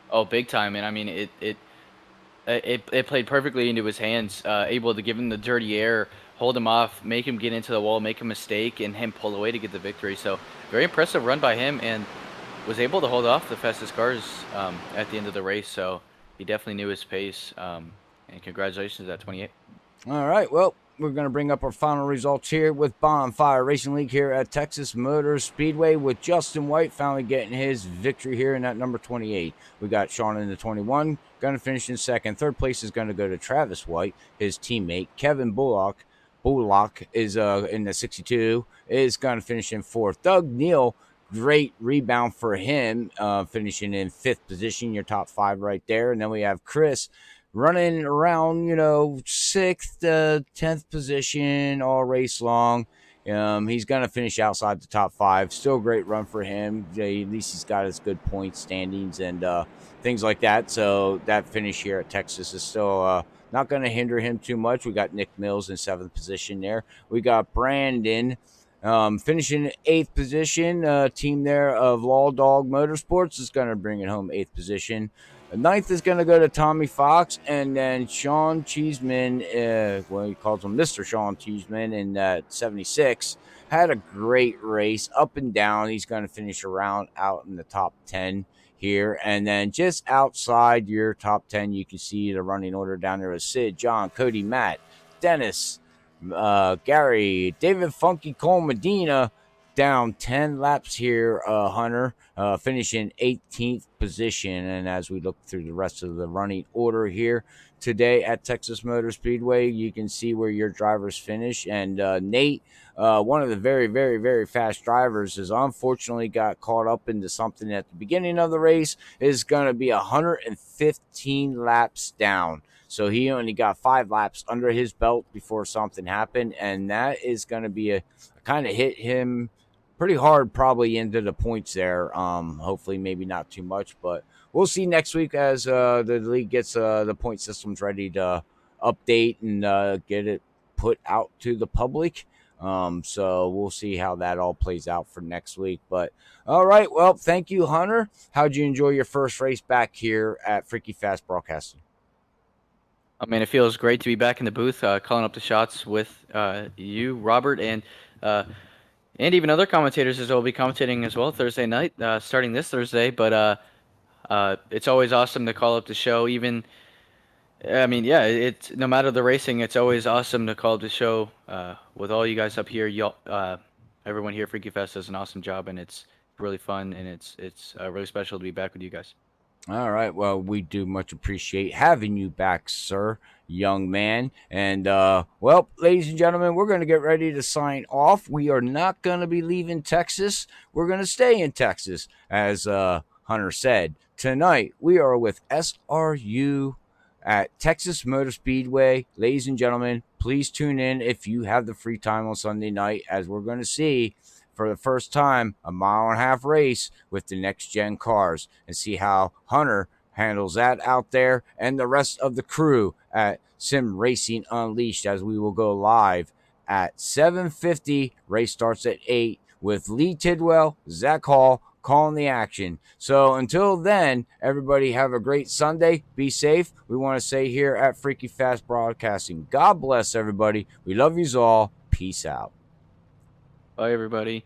Oh, big time, man. I mean, it played perfectly into his hands, able to give him the dirty air, hold him off, make him get into the wall, make a mistake, and him pull away to get the victory. So very impressive run by him, and was able to hold off the fastest cars at the end of the race. So he definitely knew his pace, and congratulations at 28. All right, well, we're going to bring up our final results here with Bonfire Racing League here at Texas Motor Speedway, with Justin White finally getting his victory here in that number 28. We got Sean in the 21, going to finish in second. Third place is going to go to Travis White. His teammate, Kevin Bullock is in the 62, is going to finish in fourth. Doug Neal, great rebound for him, finishing in fifth position, your top five right there. And then we have Chris running around, 6th to 10th position all race long. He's going to finish outside the top five. Still a great run for him. At least he's got his good point standings and things like that. So that finish here at Texas is still not going to hinder him too much. We got Nick Mills in 7th position there. We got Brandon finishing 8th position. Team there of Law Dog Motorsports is going to bring it home 8th position. The 9th is going to go to Tommy Fox, and then Sean Cheeseman, he calls him Mr. Sean Cheeseman in 76, had a great race up and down. He's going to finish around out in the top 10 here. And then just outside your top 10, you can see the running order down there with Sid, John, Cody, Matt, Dennis, Gary, David Funky, Cole Medina, down 10 laps here, Hunter, finishing 18th position. And as we look through the rest of the running order here today at Texas Motor Speedway, you can see where your drivers finish. And Nate, one of the very, very, very fast drivers, has unfortunately got caught up into something at the beginning of the race, is going to be 115 laps down. So he only got 5 laps under his belt before something happened, and that is going to be a kind of hit him pretty hard probably into the points there. Hopefully maybe not too much, but we'll see next week as the league gets the point systems ready to update and get it put out to the public. So we'll see how that all plays out for next week. But all right, well, thank you, Hunter. How'd you enjoy your first race back here at Freaky Fast Broadcasting? I mean, it feels great to be back in the booth, calling up the shots with you, Robert, and even other commentators as well will be commentating as well Thursday night, starting this Thursday. But it's always awesome to call up the show. It's no matter the racing, it's always awesome to call up the show with all you guys up here. Y'all, everyone here at Freaky Fest does an awesome job, and it's really fun, and it's really special to be back with you guys. All right. Well, we do much appreciate having you back, sir, young man. And, well, ladies and gentlemen, we're going to get ready to sign off. We are not going to be leaving Texas. We're going to stay in Texas, as Hunter said. Tonight, we are with SRU at Texas Motor Speedway. Ladies and gentlemen, please tune in if you have the free time on Sunday night, as we're going to see for the first time a 1.5 mile race with the next gen cars, and see how Hunter handles that out there and the rest of the crew at Sim Racing Unleashed, as we will go live at 7:50. Race starts at 8 with Lee Tidwell, Zach Hall calling the action. So until then, everybody have a great Sunday. Be safe. We want to say here at Freaky Fast Broadcasting, God bless everybody. We love yous all. Peace out. Bye, everybody.